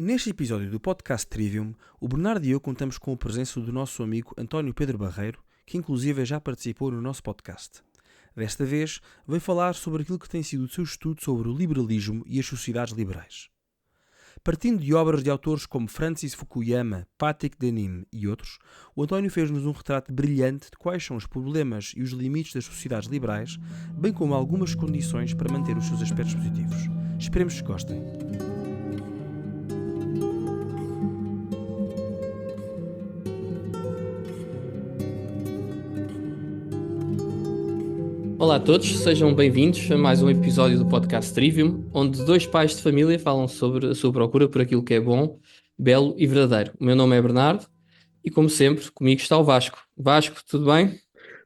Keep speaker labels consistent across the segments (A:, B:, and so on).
A: Neste episódio do podcast Trivium, o Bernardo e eu contamos com a presença do nosso amigo António Pedro Barreiro, que inclusive já participou no nosso podcast. Desta vez, veio falar sobre aquilo que tem sido o seu estudo sobre o liberalismo e as sociedades liberais. Partindo de obras de autores como Francis Fukuyama, Patrick Denime e outros, o António fez-nos um retrato brilhante de quais são os problemas e os limites das sociedades liberais, bem como algumas condições para manter os seus aspectos positivos. Esperemos que gostem.
B: Olá a todos, sejam bem-vindos a mais um episódio do podcast Trivium, onde dois pais de família falam sobre a sua procura por aquilo que é bom, belo e verdadeiro. O meu nome é Bernardo e, como sempre, comigo está o Vasco. Vasco, tudo bem?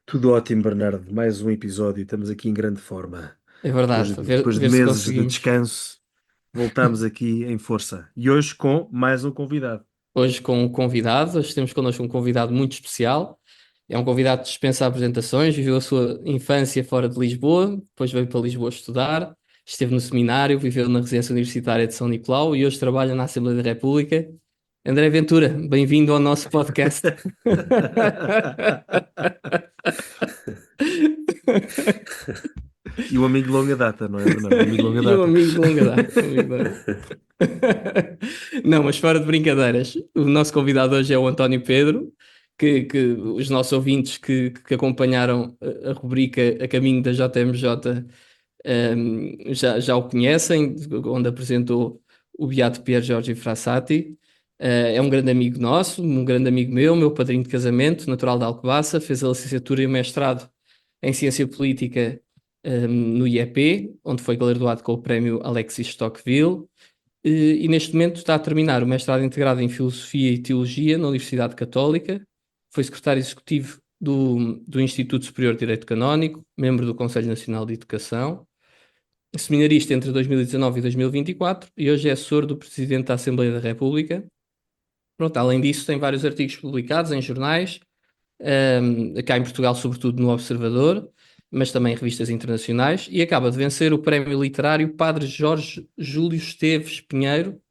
A: Tudo ótimo, Bernardo. Mais um episódio. Estamos aqui em grande forma.
B: É
A: Depois,
B: verdade,
A: depois de
B: ver se
A: meses de
B: conseguimos.
A: descanso, voltamos aqui em força. E hoje com mais um convidado.
B: Hoje com um convidado, hoje temos connosco um convidado muito especial. É um convidado que dispensa apresentações, viveu a sua infância fora de Lisboa, depois veio para Lisboa estudar, esteve no seminário, viveu na residência universitária de São Nicolau e hoje trabalha na Assembleia da República. André Ventura, bem-vindo ao nosso podcast.
A: E um amigo de longa data, não é, Bernardo? Um amigo de longa
B: E um
A: data.
B: amigo de longa data. Um amigo de longa data. Não, mas fora de brincadeiras, o nosso convidado hoje é o António Pedro, que os nossos ouvintes que acompanharam a rubrica A Caminho da JMJ já o conhecem, onde apresentou o Beato Pier Giorgio Frassati. É um grande amigo nosso, um grande amigo meu padrinho de casamento, natural de Alcobaça, fez a licenciatura e o mestrado em Ciência Política, no IEP, onde foi galardoado com o prémio Alexis Tocqueville, e neste momento está a terminar o mestrado integrado em Filosofia e Teologia na Universidade Católica, foi secretário executivo do Instituto Superior de Direito Canónico, membro do Conselho Nacional de Educação, seminarista entre 2019 e 2024 e hoje é assessor do Presidente da Assembleia da República. Pronto, além disso, tem vários artigos publicados em jornais, cá em Portugal, sobretudo no Observador, mas também em revistas internacionais, e acaba de vencer o prémio literário Padre Jorge Júlio Esteves Pinheiro,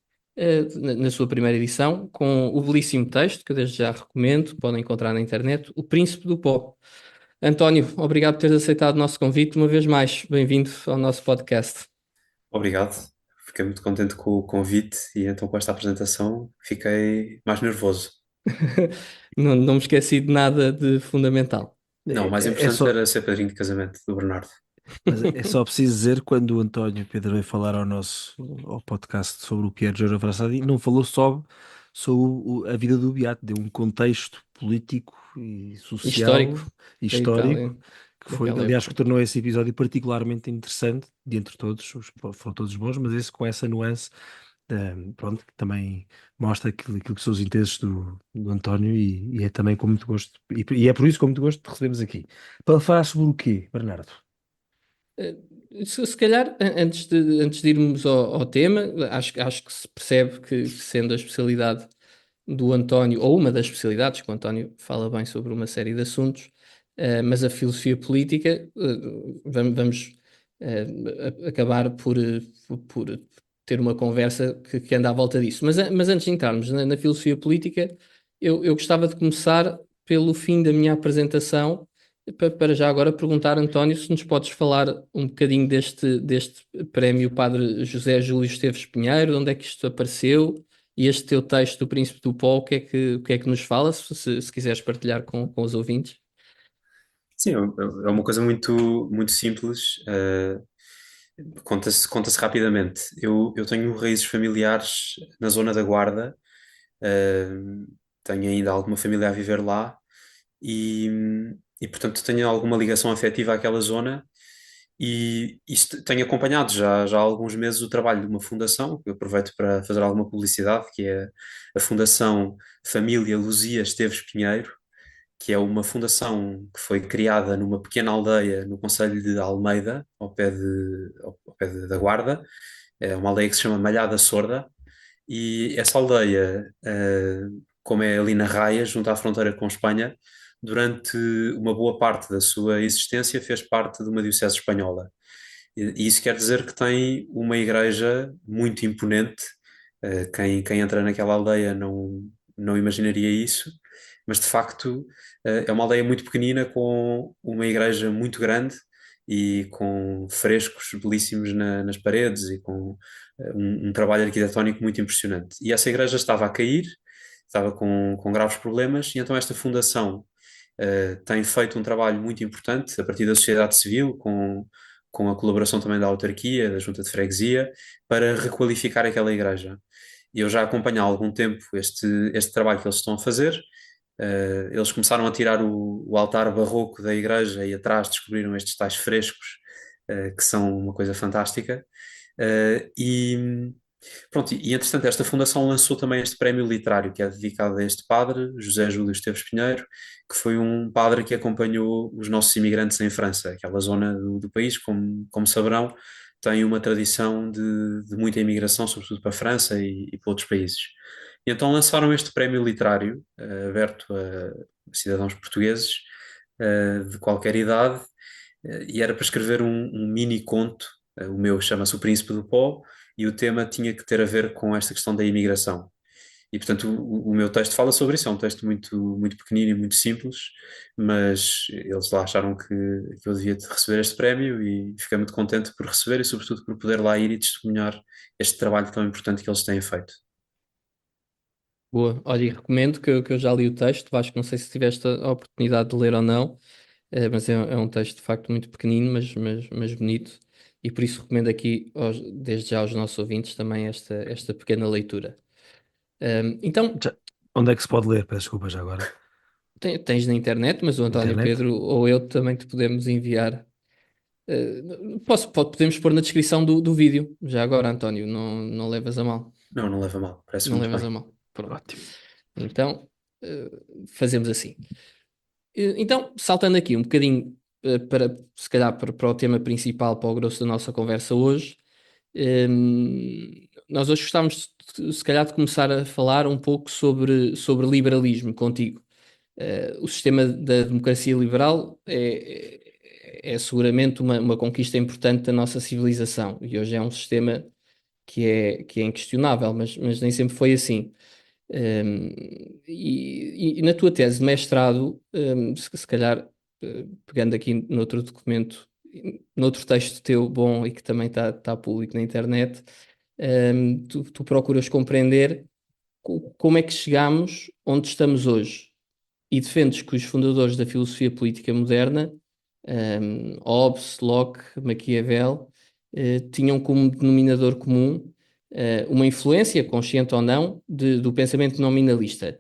B: na sua primeira edição, com o belíssimo texto, que eu desde já recomendo, podem encontrar na internet, O Príncipe do Pó. António, obrigado por teres aceitado o nosso convite uma vez mais. Bem-vindo ao nosso podcast.
C: Obrigado, fiquei muito contente com o convite e então com esta apresentação fiquei mais nervoso.
B: Não me esqueci de nada de fundamental.
C: Não, o mais
A: É
C: importante
A: só,
C: era ser padrinho de casamento do Bernardo.
A: mas é só preciso dizer, quando o António Pedro veio falar ao podcast sobre o Pier Giorgio Frassati, não falou só sobre a vida do Beato, deu um contexto político e social
B: Histórico
A: e
B: da Itália,
A: histórico que foi,
B: daquela
A: aliás, que
B: época.
A: tornou esse episódio particularmente interessante, de entre todos, foram todos bons, mas esse com essa nuance, pronto, que também mostra aquilo que são os interesses do António e é também com muito gosto, e é por isso com muito gosto que te recebemos aqui. Para falar sobre o quê, Bernardo?
B: Eh, se calhar, antes de irmos ao tema, acho que se percebe que, sendo a especialidade do António, ou uma das especialidades, que o António fala bem sobre uma série de assuntos, mas a filosofia política, vamos acabar por ter uma conversa que anda à volta disso. Mas antes de entrarmos na filosofia política, eu gostava de começar pelo fim da minha apresentação, para já agora perguntar, António, se nos podes falar um bocadinho deste prémio Padre José Júlio Esteves Pinheiro, de onde é que isto apareceu? E este teu texto do Príncipe do Pó, o que é que nos fala, se quiseres partilhar com os ouvintes?
C: Sim, é uma coisa muito simples, conta-se rapidamente. Eu tenho raízes familiares na zona da Guarda, eh, tenho ainda alguma família a viver lá e, e portanto tenho alguma ligação afetiva àquela zona. E isto tenho acompanhado já há alguns meses o trabalho de uma fundação, que eu aproveito para fazer alguma publicidade, que é a Fundação Família Luzia Esteves Pinheiro, que é uma fundação que foi criada numa pequena aldeia no concelho de Almeida, da Guarda. É uma aldeia que se chama Malhada Sorda, e essa aldeia, como é ali na Raia, junto à fronteira com Espanha, durante uma boa parte da sua existência fez parte de uma diocese espanhola. E isso quer dizer que tem uma igreja muito imponente, Quem entra naquela aldeia não imaginaria isso, mas de facto é uma aldeia muito pequenina com uma igreja muito grande e com frescos belíssimos nas paredes e com um trabalho arquitetónico muito impressionante. E essa igreja estava a cair, estava com graves problemas, e então esta fundação tem feito um trabalho muito importante a partir da sociedade civil, com a colaboração também da autarquia, da junta de freguesia, para requalificar aquela igreja. E eu já acompanho há algum tempo este trabalho que eles estão a fazer. Eles começaram a tirar o altar barroco da igreja e atrás descobriram estes tais frescos, que são uma coisa fantástica. E pronto, e entretanto esta fundação lançou também este prémio literário que é dedicado a este padre, José Júlio Esteves Pinheiro, que foi um padre que acompanhou os nossos imigrantes em França, aquela zona do país, como saberão, tem uma tradição de muita imigração, sobretudo para a França e para outros países. E então lançaram este prémio literário, aberto a cidadãos portugueses, de qualquer idade, e era para escrever um mini conto. O meu chama-se O Príncipe do Pó, e o tema tinha que ter a ver com esta questão da imigração. E, portanto, o meu texto fala sobre isso. É um texto muito, muito pequenino e muito simples, mas eles lá acharam que eu devia receber este prémio e fiquei muito contente por receber e, sobretudo, por poder lá ir e testemunhar este trabalho tão importante que eles têm feito.
B: Boa. Olha, e recomendo que eu já li o texto. Vasco, não sei se tiveste a oportunidade de ler ou não, mas é um texto de facto muito pequenino, mas bonito. E por isso recomendo aqui, desde já aos nossos ouvintes, também esta pequena leitura. Então,
A: Onde é que se pode ler? Peço desculpa já agora.
B: tens na internet, mas o António
A: Internet?
B: Pedro ou eu também te podemos enviar. Podemos pôr na descrição do vídeo. Já agora, António, não levas a mal.
C: Não leva mal, parece
B: Não
C: muito
B: levas
C: bem.
B: a mal. Pronto.
A: Ótimo.
B: Então, fazemos assim. Então, saltando aqui um bocadinho para, se calhar, para o tema principal, para o grosso da nossa conversa hoje, nós hoje gostávamos, se calhar, de começar a falar um pouco sobre liberalismo contigo. O sistema da democracia liberal é seguramente uma conquista importante da nossa civilização e hoje é um sistema que é inquestionável, mas nem sempre foi assim. E na tua tese de mestrado, se calhar, pegando aqui noutro documento, noutro texto teu bom e que também está público na internet, tu procuras compreender como é que chegamos onde estamos hoje e defendes que os fundadores da filosofia política moderna, Hobbes, Locke, Maquiavel, tinham como denominador comum uma influência, consciente ou não, do pensamento nominalista.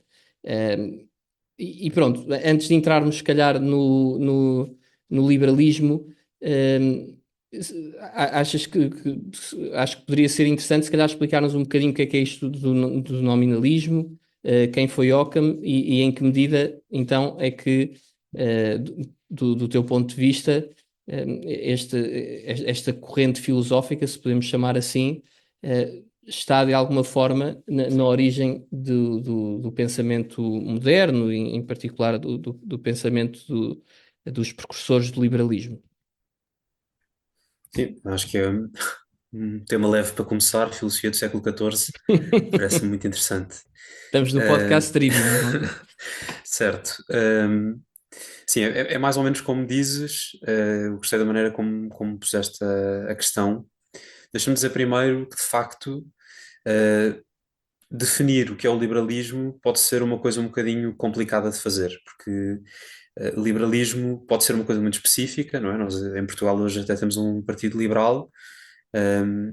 B: E pronto, antes de entrarmos, se calhar, no liberalismo, um, achas acho que poderia ser interessante, se calhar, explicar-nos um bocadinho o que é isto do nominalismo, quem foi Occam e em que medida, então, é que, do teu ponto de vista, esta corrente filosófica, se podemos chamar assim, está de alguma forma na origem do pensamento moderno, em particular do pensamento dos precursores do liberalismo.
C: Sim, acho que é um tema leve para começar, filosofia do século XIV, parece muito interessante.
B: Estamos no
C: Uh,
B: podcast Trivium, não é?
C: certo. Sim, é mais ou menos como dizes, eu gostei da maneira como puseste a questão. Deixa-me dizer primeiro que, de facto, uh, definir o que é o liberalismo pode ser uma coisa um bocadinho complicada de fazer, porque liberalismo pode ser uma coisa muito específica, não é? Nós em Portugal hoje até temos um partido liberal,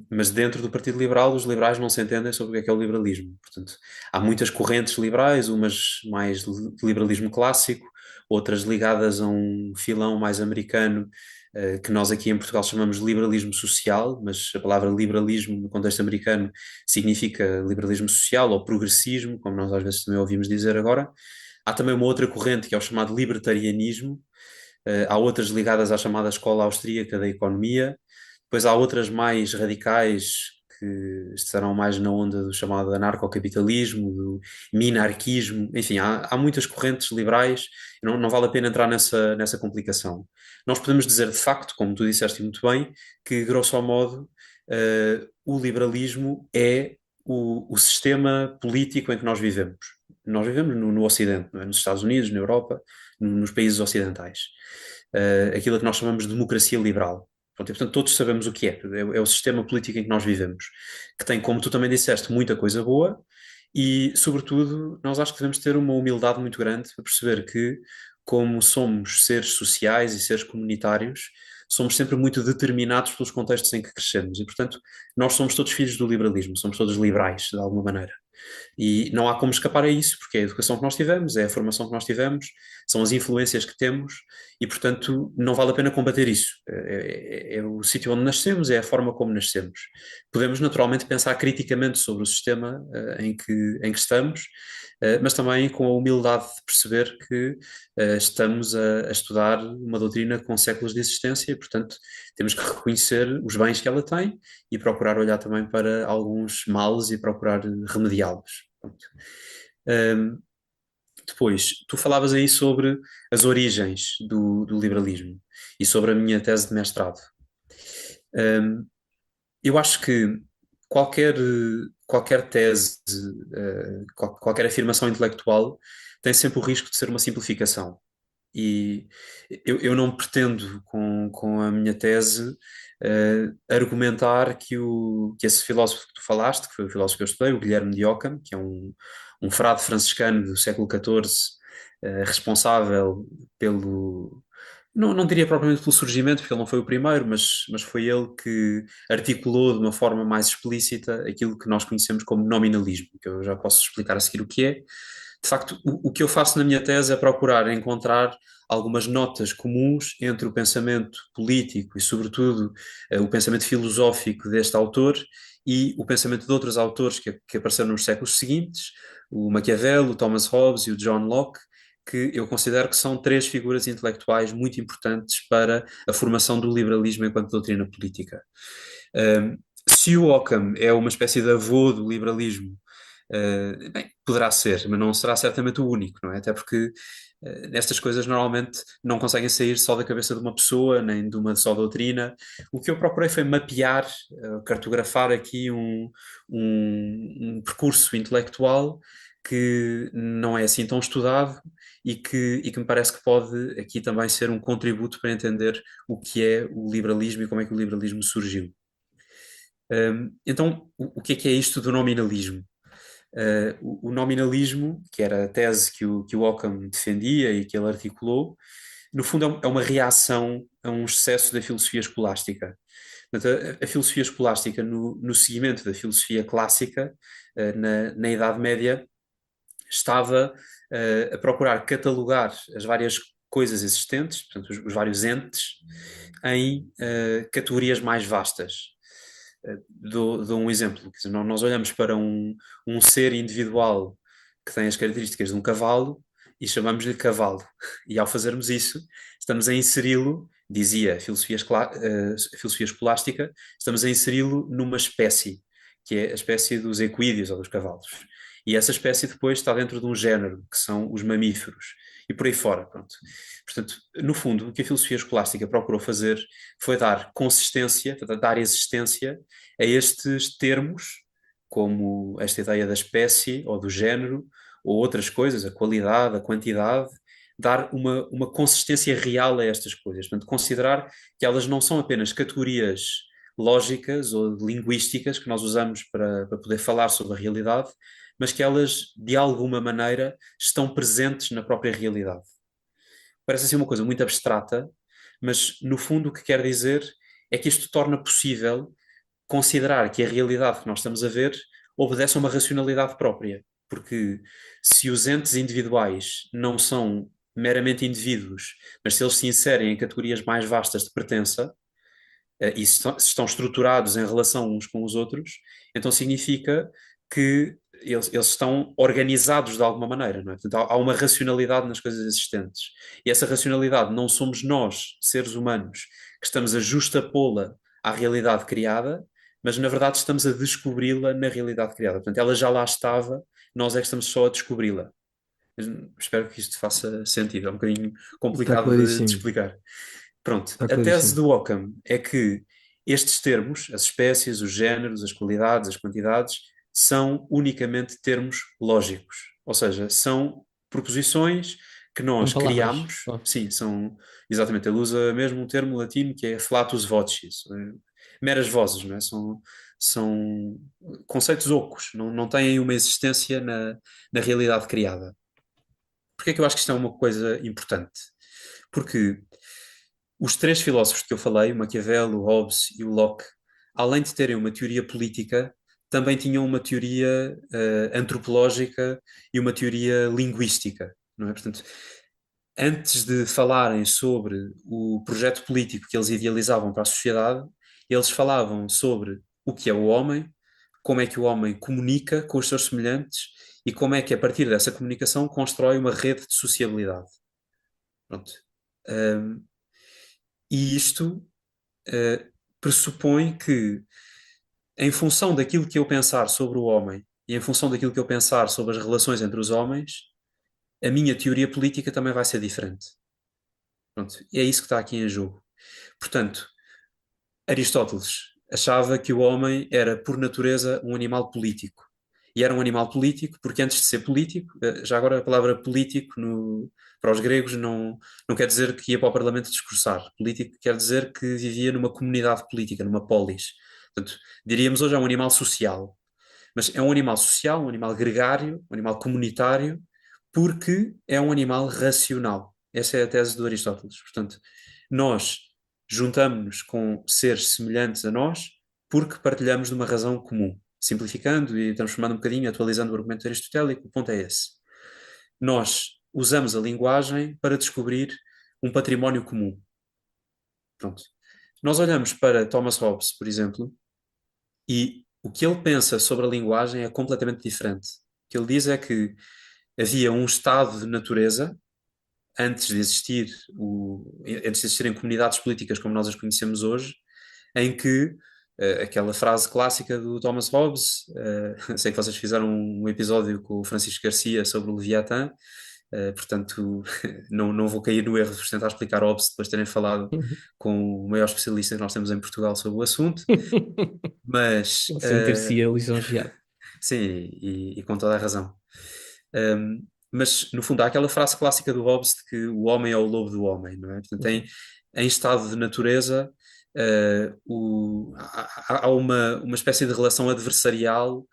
C: mas dentro do Partido Liberal os liberais não se entendem sobre o que é o liberalismo. Portanto, há muitas correntes liberais, umas mais de liberalismo clássico, outras ligadas a um filão mais americano, que nós aqui em Portugal chamamos de liberalismo social, mas a palavra liberalismo no contexto americano significa liberalismo social ou progressismo, como nós às vezes também ouvimos dizer agora. Há também uma outra corrente que é o chamado libertarianismo. Há outras ligadas à chamada escola austríaca da economia. Depois há outras mais radicais que estarão mais na onda do chamado anarcocapitalismo, do minarquismo, enfim, há muitas correntes liberais, não vale a pena entrar nessa complicação. Nós podemos dizer de facto, como tu disseste muito bem, que grosso modo o liberalismo é o sistema político em que nós vivemos. Nós vivemos no Ocidente, não é? Nos Estados Unidos, na Europa, nos países ocidentais. Aquilo que nós chamamos de democracia liberal. Pronto, e, portanto, todos sabemos o que é o sistema político em que nós vivemos, que tem, como tu também disseste, muita coisa boa e, sobretudo, nós acho que devemos ter uma humildade muito grande para perceber que, como somos seres sociais e seres comunitários, somos sempre muito determinados pelos contextos em que crescemos e, portanto, nós somos todos filhos do liberalismo, somos todos liberais, de alguma maneira. E não há como escapar a isso, porque é a educação que nós tivemos, é a formação que nós tivemos, são as influências que temos, e portanto não vale a pena combater isso. É o sítio onde nascemos, é a forma como nascemos. Podemos naturalmente pensar criticamente sobre o sistema em que estamos, mas também com a humildade de perceber que estamos a estudar uma doutrina com séculos de existência e, portanto, temos que reconhecer os bens que ela tem e procurar olhar também para alguns males e procurar remediá-los. Pronto. Um, Depois, tu falavas aí sobre as origens do liberalismo e sobre a minha tese de mestrado. Um, eu acho que qualquer, qualquer tese, qualquer afirmação intelectual tem sempre o risco de ser uma simplificação. E eu não pretendo, com a minha tese, argumentar que esse filósofo que tu falaste, que foi o filósofo que eu estudei, o Guilherme de Ockham, que é um frade franciscano do século XIV, responsável pelo. Não diria propriamente pelo surgimento, porque ele não foi o primeiro, mas foi ele que articulou de uma forma mais explícita aquilo que nós conhecemos como nominalismo, que eu já posso explicar a seguir o que é. De facto, o que eu faço na minha tese é procurar encontrar algumas notas comuns entre o pensamento político e, sobretudo, o pensamento filosófico deste autor e o pensamento de outros autores que apareceram nos séculos seguintes, o Maquiavel, o Thomas Hobbes e o John Locke, que eu considero que são três figuras intelectuais muito importantes para a formação do liberalismo enquanto doutrina política. Um, Se o Ockham é uma espécie de avô do liberalismo, bem, poderá ser, mas não será certamente o único, não é? Até porque nestas coisas normalmente não conseguem sair só da cabeça de uma pessoa, nem de uma só doutrina. O que eu procurei foi mapear, cartografar aqui um percurso intelectual que não é assim tão estudado e que me parece que pode aqui também ser um contributo para entender o que é o liberalismo e como é que o liberalismo surgiu. Então, o que é isto do nominalismo? O nominalismo, que era a tese que o Ockham defendia e que ele articulou, no fundo é uma reação a um excesso da filosofia escolástica. Portanto, a filosofia escolástica, no seguimento da filosofia clássica, na Idade Média, estava a procurar catalogar as várias coisas existentes, portanto, os vários entes, em categorias mais vastas. Dou um exemplo. Quer dizer, nós olhamos para um ser individual que tem as características de um cavalo e chamamos-lhe cavalo. E ao fazermos isso, estamos a inseri-lo, dizia a filosofia escolástica, estamos a inseri-lo numa espécie, que é a espécie dos equídeos ou dos cavalos. E essa espécie depois está dentro de um género, que são os mamíferos, e por aí fora, pronto. Portanto, no fundo, o que a filosofia escolástica procurou fazer foi dar consistência, dar existência a estes termos, como esta ideia da espécie ou do género, ou outras coisas, a qualidade, a quantidade, dar uma consistência real a estas coisas. Portanto, considerar que elas não são apenas categorias lógicas ou linguísticas que nós usamos para poder falar sobre a realidade, mas que elas, de alguma maneira, estão presentes na própria realidade. Parece assim uma coisa muito abstrata, mas no fundo o que quer dizer é que isto torna possível considerar que a realidade que nós estamos a ver obedece a uma racionalidade própria. Porque se os entes individuais não são meramente indivíduos, mas se eles se inserem em categorias mais vastas de pertença, e se estão estruturados em relação uns com os outros, então significa que eles estão organizados de alguma maneira, não é? Portanto, há uma racionalidade nas coisas existentes. E essa racionalidade não somos nós, seres humanos, que estamos a justapô-la à realidade criada, mas na verdade estamos a descobri-la na realidade criada. Portanto, ela já lá estava, nós é que estamos só a descobri-la. Espero que isto faça sentido, é um bocadinho
A: Está
C: complicado de
A: claríssimo.
C: explicar. Pronto,
A: Está
C: a tese
A: claríssimo.
C: do Ockham é que estes termos, as espécies, os géneros, as qualidades, as quantidades, são unicamente termos lógicos, ou seja, são proposições que
B: São
C: nós
B: palavras.
C: criamos,
B: Só.
C: sim, são, exatamente, ele usa mesmo um termo latino que é flatus vocis, meras vozes, não é? São conceitos ocos, não têm uma existência na realidade criada. Porquê é que eu acho que isto é uma coisa importante? Porque os três filósofos que eu falei, o Maquiavelo, o Hobbes e o Locke, além de terem uma teoria política, também tinham uma teoria antropológica e uma teoria linguística, não é? Portanto, antes de falarem sobre o projeto político que eles idealizavam para a sociedade, eles falavam sobre o que é o homem, como é que o homem comunica com os seus semelhantes e como é que, a partir dessa comunicação, constrói uma rede de sociabilidade. Pronto. Um, e isto pressupõe que, em função daquilo que eu pensar sobre o homem e em função daquilo que eu pensar sobre as relações entre os homens, a minha teoria política também vai ser diferente. Pronto. E é isso que está aqui em jogo. Portanto, Aristóteles achava que o homem era, por natureza, um animal político. E era um animal político porque, antes de ser político, já agora a palavra político para os gregos não quer dizer que ia para o Parlamento discursar. Político quer dizer que vivia numa comunidade política, numa polis. Portanto, diríamos hoje é um animal social. Mas é um animal social, um animal gregário, um animal comunitário, porque é um animal racional. Essa é a tese do Aristóteles. Portanto, nós juntamos-nos com seres semelhantes a nós porque partilhamos de uma razão comum. Simplificando e transformando um bocadinho, atualizando o argumento aristotélico, o ponto é esse. Nós usamos a linguagem para descobrir um património comum. Pronto. Nós olhamos para Thomas Hobbes, por exemplo, e o que ele pensa sobre a linguagem é completamente diferente. O que ele diz é que havia um estado de natureza antes de antes de existirem comunidades políticas como nós as conhecemos hoje, em que aquela frase clássica do Thomas Hobbes, sei que vocês fizeram um episódio com o Francisco Garcia sobre o Leviatã, portanto não vou cair no erro de vos tentar explicar Hobbes depois de terem falado com o maior especialista que nós temos em Portugal sobre o assunto, mas
B: Ele sentir-se-ia lisonjeado.
C: sim, e com toda a razão. Mas, no fundo, há aquela frase clássica do Hobbes de que o homem é o lobo do homem, não é? Portanto, em estado de natureza, há uma espécie de relação adversarial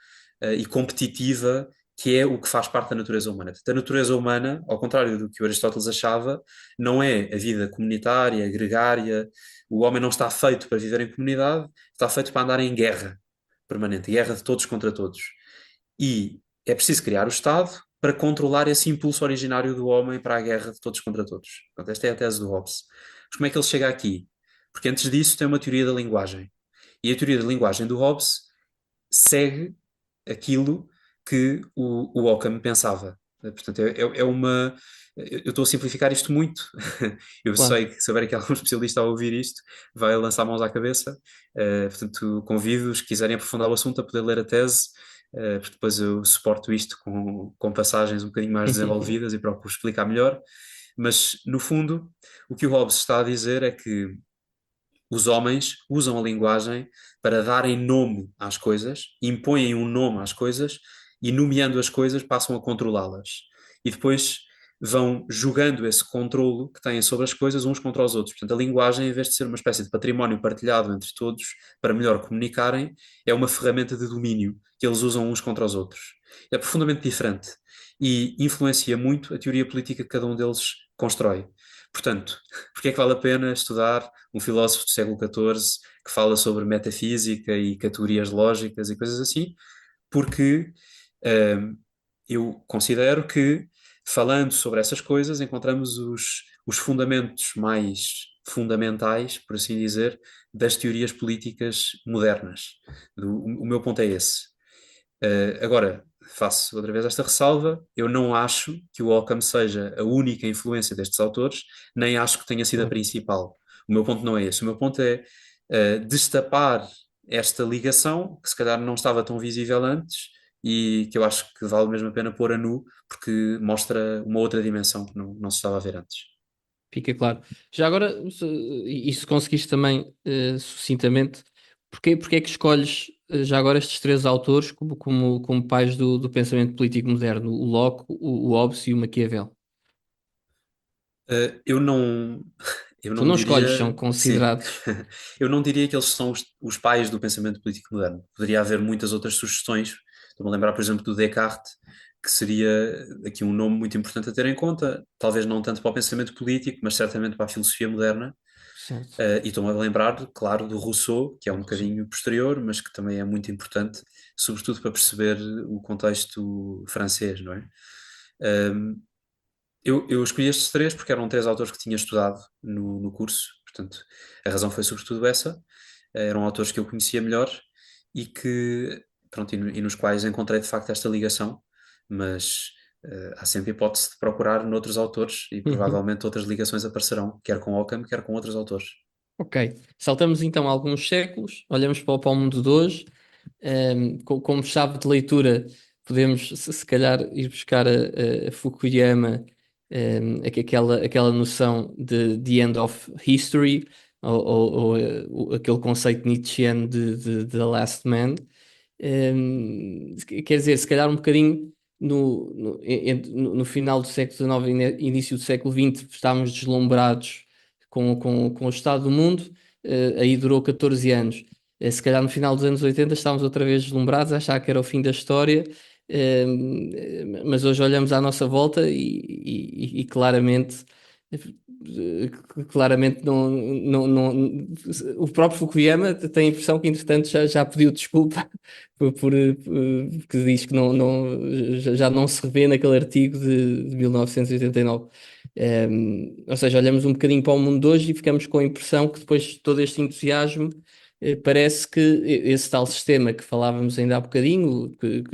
C: e competitiva que é o que faz parte da natureza humana. Portanto, a natureza humana, ao contrário do que o Aristóteles achava, não é a vida comunitária, gregária. O homem não está feito para viver em comunidade, está feito para andar em guerra permanente, guerra de todos contra todos. E é preciso criar o Estado para controlar esse impulso originário do homem para a guerra de todos contra todos. Portanto, esta é a tese do Hobbes. Mas como é que ele chega aqui? Porque antes disso tem uma teoria da linguagem. E a teoria da linguagem do Hobbes segue aquilo que o Occam pensava. Portanto, é uma. Eu estou a simplificar isto muito. Eu
B: Claro.
C: sei que se houver aqui algum especialista a ouvir isto, vai lançar mãos à cabeça. Portanto, convido-os, que quiserem aprofundar o assunto, a poder ler a tese, porque depois eu suporto isto com passagens um bocadinho mais desenvolvidas e procuro explicar melhor. Mas, no fundo, o que o Hobbes está a dizer é que os homens usam a linguagem para darem nome às coisas, impõem um nome às coisas e, nomeando as coisas, passam a controlá-las. E depois vão jogando esse controlo que têm sobre as coisas uns contra os outros. Portanto, a linguagem, em vez de ser uma espécie de património partilhado entre todos para melhor comunicarem, é uma ferramenta de domínio que eles usam uns contra os outros. É profundamente diferente e influencia muito a teoria política que cada um deles constrói. Portanto, porque é que vale a pena estudar um filósofo do século XIV que fala sobre metafísica e categorias lógicas e coisas assim? Porque eu considero que, falando sobre essas coisas, encontramos os fundamentos mais fundamentais, por assim dizer, das teorias políticas modernas. O meu ponto é esse. Agora, faço outra vez esta ressalva, eu não acho que o Occam seja a única influência destes autores, nem acho que tenha sido a
B: Claro.
C: principal. O meu ponto não é esse. O meu ponto é destapar esta ligação, que se calhar não estava tão visível antes, e que eu acho que vale mesmo a pena pôr a nu, porque mostra uma outra dimensão que não se estava a ver antes.
B: Fica claro. Já agora, e se conseguiste também, sucintamente, porque é que escolhes já agora estes três autores como pais do pensamento político moderno, o Locke, o Hobbes e o Maquiavel.
C: Eu não, eu
B: Tu
C: não
B: não escolhes, são
C: diria, sim,
B: considerados.
C: eu não diria que eles são os pais do pensamento político moderno. Poderia haver muitas outras sugestões. Estou-me a lembrar, por exemplo, do Descartes, que seria aqui um nome muito importante a ter em conta, talvez não tanto para o pensamento político, mas certamente para a filosofia moderna.
B: Certo.
C: E estou-me a lembrar, claro, do Rousseau, que é um bocadinho posterior, mas que também é muito importante, sobretudo para perceber o contexto francês, não é? Um, eu escolhi estes três porque eram três autores que tinha estudado no curso, portanto, a razão foi sobretudo essa. Eram autores que eu conhecia melhor e que, pronto, e nos quais encontrei de facto esta ligação, mas há sempre hipótese de procurar noutros autores e
B: Uhum.
C: provavelmente outras ligações aparecerão, quer com Ockham, quer com outros autores.
B: Ok. Saltamos então alguns séculos, olhamos para o mundo de hoje. Como chave de leitura, podemos se calhar ir buscar a Fukuyama, aquela noção de the end of history, ou aquele conceito nietzscheano de The Last Man. Quer dizer, se calhar um bocadinho no final do século XIX e início do século XX estávamos deslumbrados com o estado do mundo, aí durou 14 anos. Se calhar no final dos anos 80 estávamos outra vez deslumbrados, a achar que era o fim da história, mas hoje olhamos à nossa volta e claramente o próprio Fukuyama tem a impressão que entretanto já pediu desculpa porque diz que já não se revê naquele artigo de 1989. Ou seja, olhamos um bocadinho para o mundo de hoje e ficamos com a impressão que depois de todo este entusiasmo, parece que esse tal sistema que falávamos ainda há bocadinho, que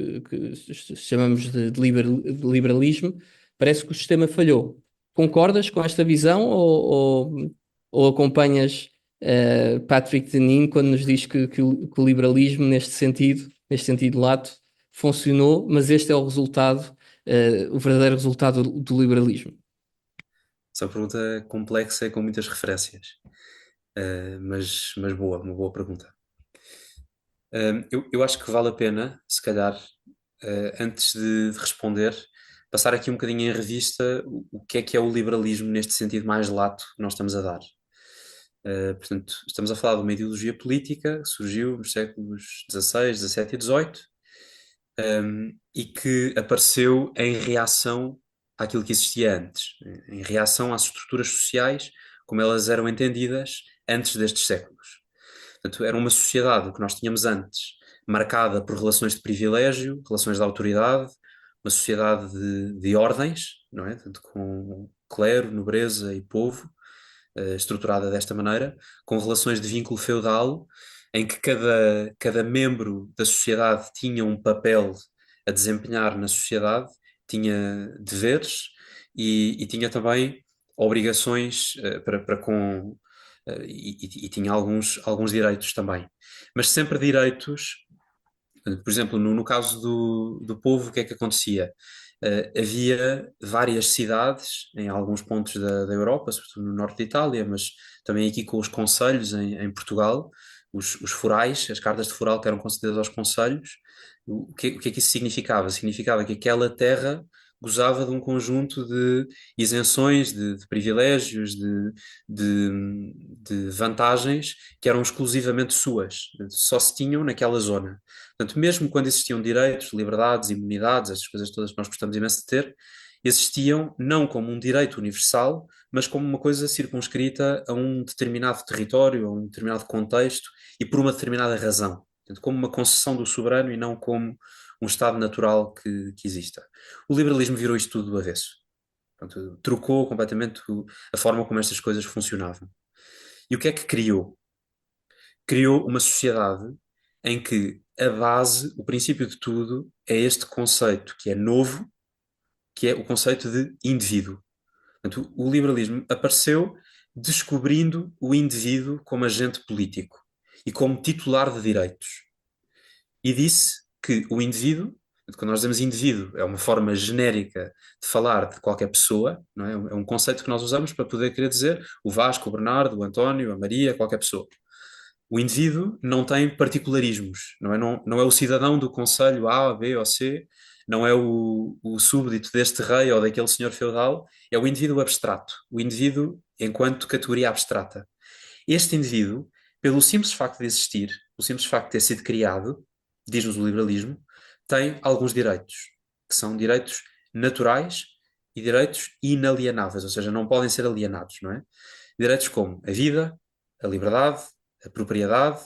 B: chamamos de liberalismo, parece que o sistema falhou. Concordas com esta visão ou acompanhas Patrick Deneen quando nos diz que o liberalismo, neste sentido lato, funcionou, mas este é o resultado, o verdadeiro resultado do liberalismo?
C: Essa pergunta é complexa e com muitas referências, mas boa, uma boa pergunta. Eu acho que vale a pena, se calhar, antes de responder, passar aqui um bocadinho em revista o que é o liberalismo neste sentido mais lato que nós estamos a dar. Portanto, estamos a falar de uma ideologia política que surgiu nos séculos XVI, XVII e XVIII, e que apareceu em reação àquilo que existia antes, em reação às estruturas sociais como elas eram entendidas antes destes séculos. Portanto, era uma sociedade, o que nós tínhamos antes, marcada por relações de privilégio, relações de autoridade, uma sociedade de ordens, não é? Portanto, com clero, nobreza e povo, estruturada desta maneira, com relações de vínculo feudal, em que cada membro da sociedade tinha um papel a desempenhar na sociedade, tinha deveres e tinha também obrigações para com. E tinha alguns direitos também. Mas sempre direitos. Por exemplo, no caso do povo, o que é que acontecia? Havia várias cidades em alguns pontos da Europa, sobretudo no norte de Itália, mas também aqui com os concelhos em Portugal, os forais, as cartas de foral que eram concedidas aos concelhos. O que é que isso significava? Significava que aquela terra gozava de um conjunto de isenções, de privilégios, de vantagens que eram exclusivamente suas, só se tinham naquela zona. Portanto, mesmo quando existiam direitos, liberdades, imunidades, essas coisas todas que nós gostamos imenso de ter, existiam não como um direito universal, mas como uma coisa circunscrita a um determinado território, a um determinado contexto e por uma determinada razão. Portanto, como uma concessão do soberano e não como um estado natural que exista. O liberalismo virou isto tudo do avesso. Portanto, trocou completamente a forma como estas coisas funcionavam. E o que é que criou? Criou uma sociedade em que a base, o princípio de tudo, é este conceito que é novo, que é o conceito de indivíduo. Portanto, o liberalismo apareceu descobrindo o indivíduo como agente político e como titular de direitos. E disse que o indivíduo, quando nós dizemos indivíduo, é uma forma genérica de falar de qualquer pessoa, não é? É um conceito que nós usamos para poder querer dizer o Vasco, o Bernardo, o António, a Maria, qualquer pessoa. O indivíduo não tem particularismos, não é o cidadão do concelho A, B ou C, não é o súbdito deste rei ou daquele senhor feudal, é o indivíduo abstrato, o indivíduo enquanto categoria abstrata. Este indivíduo, pelo simples facto de existir, pelo simples facto de ter sido criado, diz-nos o liberalismo, tem alguns direitos, que são direitos naturais e direitos inalienáveis, ou seja, não podem ser alienados, não é? Direitos como a vida, a liberdade, a propriedade,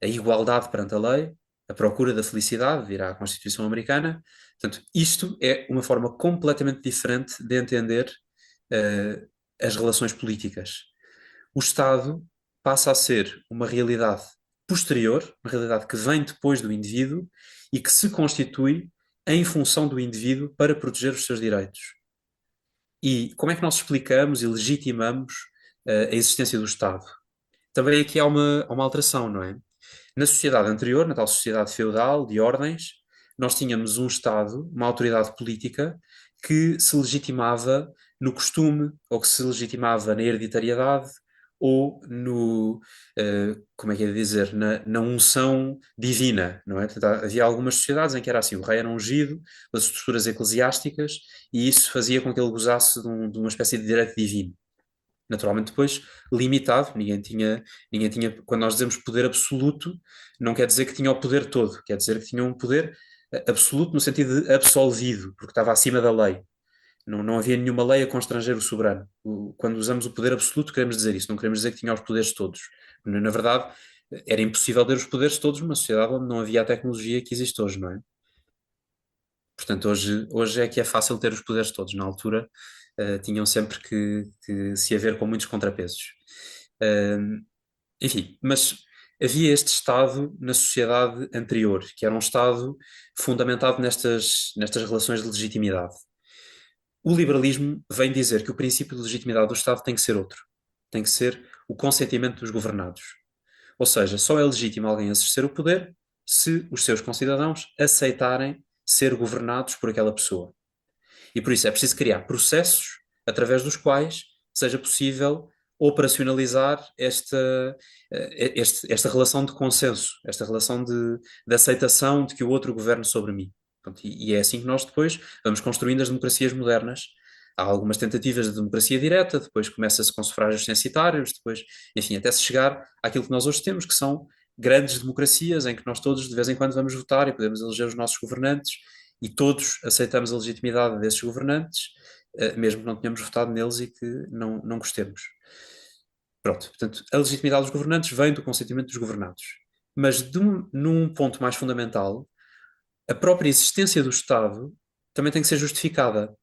C: a igualdade perante a lei, a procura da felicidade, dirá a Constituição Americana. Portanto, isto é uma forma completamente diferente de entender uh, as relações políticas. O Estado passa a ser uma realidade posterior, uma realidade que vem depois do indivíduo e que se constitui em função do indivíduo para proteger os seus direitos. E como é que nós explicamos e legitimamos a existência do Estado? Também aqui há uma alteração, não é? Na sociedade anterior, na tal sociedade feudal, de ordens, nós tínhamos um Estado, uma autoridade política, que se legitimava no costume, ou que se legitimava na hereditariedade, ou no, como é que é de dizer, na unção divina, não é? Portanto, havia algumas sociedades em que era assim, o rei era ungido pelas estruturas eclesiásticas, e isso fazia com que ele gozasse de uma espécie de direito divino. Naturalmente depois limitado, ninguém tinha, quando nós dizemos poder absoluto, não quer dizer que tinha o poder todo, quer dizer que tinha um poder absoluto no sentido de absolvido, porque estava acima da lei. Não havia nenhuma lei a constranger o soberano. Quando usamos o poder absoluto, queremos dizer isso, não queremos dizer que tinha os poderes todos. Na verdade, era impossível ter os poderes todos numa sociedade onde não havia a tecnologia que existe hoje, não é? Portanto, hoje é que é fácil ter os poderes todos. Na altura, tinham sempre que se haver com muitos contrapesos. Enfim, mas havia este Estado na sociedade anterior, que era um Estado fundamentado nestas relações de legitimidade. O liberalismo vem dizer que o princípio de legitimidade do Estado tem que ser outro. Tem que ser o consentimento dos governados. Ou seja, só é legítimo alguém exercer o poder se os seus concidadãos aceitarem ser governados por aquela pessoa. E por isso é preciso criar processos através dos quais seja possível operacionalizar esta relação de consenso, esta relação de aceitação de que o outro governe sobre mim. Pronto, e é assim que nós depois vamos construindo as democracias modernas. Há algumas tentativas de democracia direta, depois começa-se com sufrágios censitários, depois, enfim, até se chegar àquilo que nós hoje temos, que são grandes democracias em que nós todos de vez em quando vamos votar e podemos eleger os nossos governantes e todos aceitamos a legitimidade desses governantes, mesmo que não tenhamos votado neles e que não gostemos. Pronto, portanto, a legitimidade dos governantes vem do consentimento dos governados. Mas num ponto mais fundamental, a própria existência do Estado também tem que ser justificada.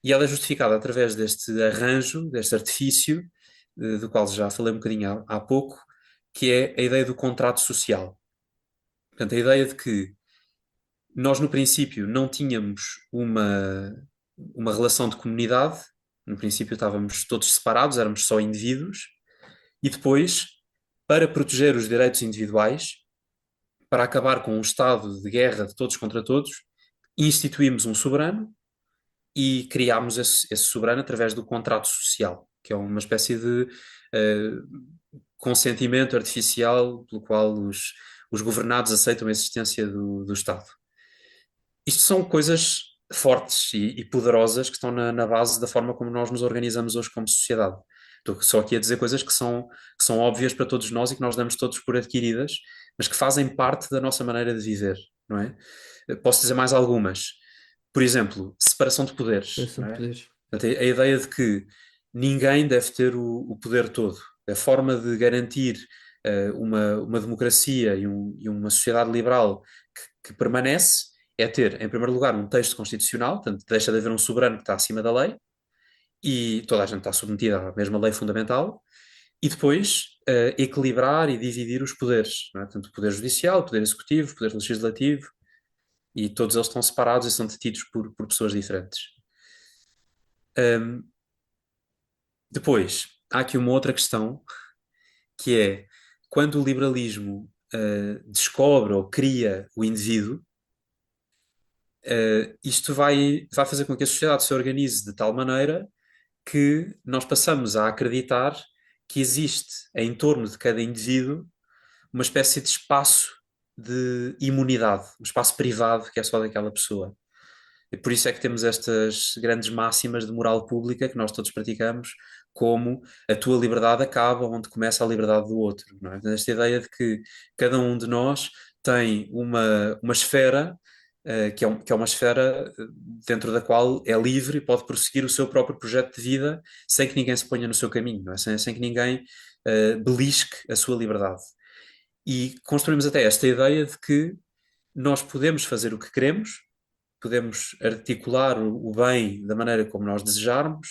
C: E ela é justificada através deste arranjo, deste artifício, do qual já falei um bocadinho há pouco, que é a ideia do contrato social. Portanto, a ideia de que nós, no princípio, não tínhamos uma relação de comunidade, no princípio estávamos todos separados, éramos só indivíduos, e depois, para proteger os direitos individuais, para acabar com um estado de guerra de todos contra todos, instituímos um soberano e criámos esse soberano através do contrato social, que é uma espécie de consentimento artificial pelo qual os governados aceitam a existência do Estado. Isto são coisas fortes e poderosas que estão na base da forma como nós nos organizamos hoje como sociedade. Estou só aqui a dizer coisas que são óbvias para todos nós e que nós damos todos por adquiridas, mas que fazem parte da nossa maneira de viver, não é? Posso dizer mais algumas. Por exemplo, separação de poderes,
B: São
C: não é?
B: poderes.
C: Portanto, a ideia de que ninguém deve ter o poder todo. A forma de garantir uma democracia e uma sociedade liberal que permanece é ter, em primeiro lugar, um texto constitucional, portanto, deixa de haver um soberano que está acima da lei e toda a gente está submetida à mesma lei fundamental, e depois equilibrar e dividir os poderes, não é? Portanto, o poder judicial, o poder executivo, o poder legislativo, e todos eles estão separados e são detidos por pessoas diferentes. Um, Depois, há aqui uma outra questão, que é quando o liberalismo descobre ou cria o indivíduo, isto vai fazer com que a sociedade se organize de tal maneira que nós passamos a acreditar que existe em torno de cada indivíduo uma espécie de espaço de imunidade, um espaço privado que é só daquela pessoa. E por isso é que temos estas grandes máximas de moral pública que nós todos praticamos, como a tua liberdade acaba onde começa a liberdade do outro, não é? Esta ideia de que cada um de nós tem uma esfera, que é uma esfera dentro da qual é livre e pode prosseguir o seu próprio projeto de vida sem que ninguém se ponha no seu caminho, não é? Sem que ninguém belisque a sua liberdade. E construímos até esta ideia de que nós podemos fazer o que queremos, podemos articular o bem da maneira como nós desejarmos,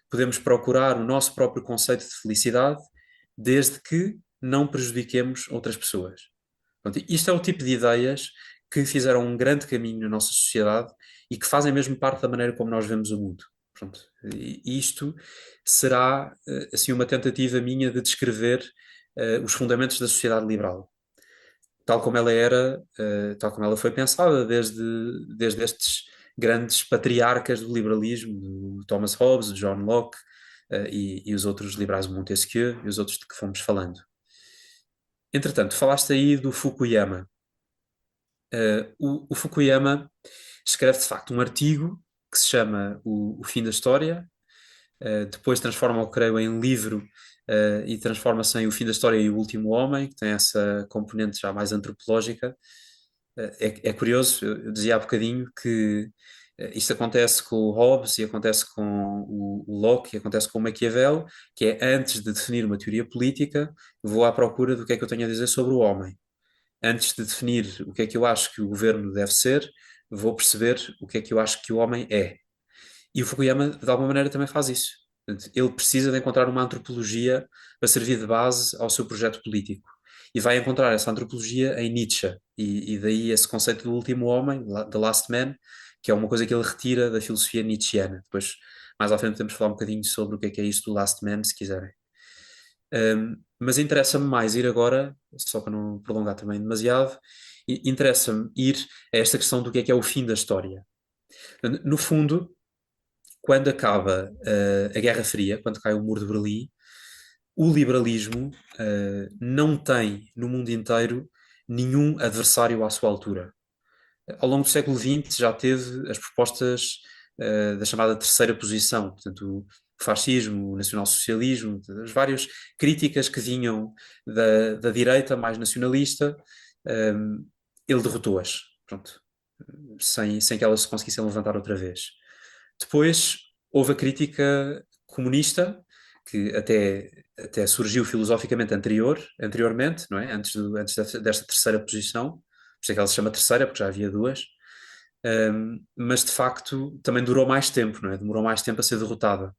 C: podemos procurar o nosso próprio conceito de felicidade, desde que não prejudiquemos outras pessoas. Pronto, isto é o tipo de ideias que fizeram um grande caminho na nossa sociedade e que fazem mesmo parte da maneira como nós vemos o mundo. Pronto, e isto será assim uma tentativa minha de descrever os fundamentos da sociedade liberal tal como ela era, tal como ela foi pensada desde estes grandes patriarcas do liberalismo, do Thomas Hobbes, do John Locke, e os outros liberais, o Montesquieu e os outros de que fomos falando. Entretanto, falaste aí do Fukuyama. O Fukuyama escreve de facto um artigo que se chama O Fim da História, depois transforma-o, creio, em livro, e transforma-se em O Fim da História e o Último Homem, que tem essa componente já mais antropológica. É curioso, eu dizia há bocadinho que isto acontece com o Hobbes e acontece com o Locke e acontece com o Maquiavel, que é antes de definir uma teoria política, vou à procura do que é que eu tenho a dizer sobre o homem. Antes de definir o que é que eu acho que o governo deve ser, vou perceber o que é que eu acho que o homem é. E o Fukuyama, de alguma maneira, também faz isso. Portanto, ele precisa de encontrar uma antropologia para servir de base ao seu projeto político. E vai encontrar essa antropologia em Nietzsche. E daí esse conceito do último homem, The Last Man, que é uma coisa que ele retira da filosofia nietzschiana. Depois, mais à frente, podemos falar um bocadinho sobre o que é isto do Last Man, se quiserem. Mas interessa-me mais ir agora, só para não prolongar também demasiado, interessa-me ir a esta questão do que é o fim da história. No fundo, quando acaba a Guerra Fria, quando cai o Muro de Berlim, o liberalismo não tem no mundo inteiro nenhum adversário à sua altura. Ao longo do século XX já teve as propostas da chamada terceira posição, portanto, o fascismo, o nacionalsocialismo, as várias críticas que vinham da direita mais nacionalista, ele derrotou-as, pronto, sem que elas se conseguissem levantar outra vez. Depois houve a crítica comunista, que até surgiu filosoficamente anteriormente, não é? Antes desta terceira posição, por isso é que ela se chama terceira, porque já havia duas, mas de facto também durou mais tempo, não é? Demorou mais tempo a ser derrotada.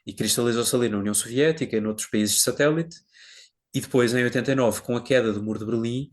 C: E cristalizou-se ali na União Soviética e noutros países de satélite, e depois em 89, com a queda do Muro de Berlim,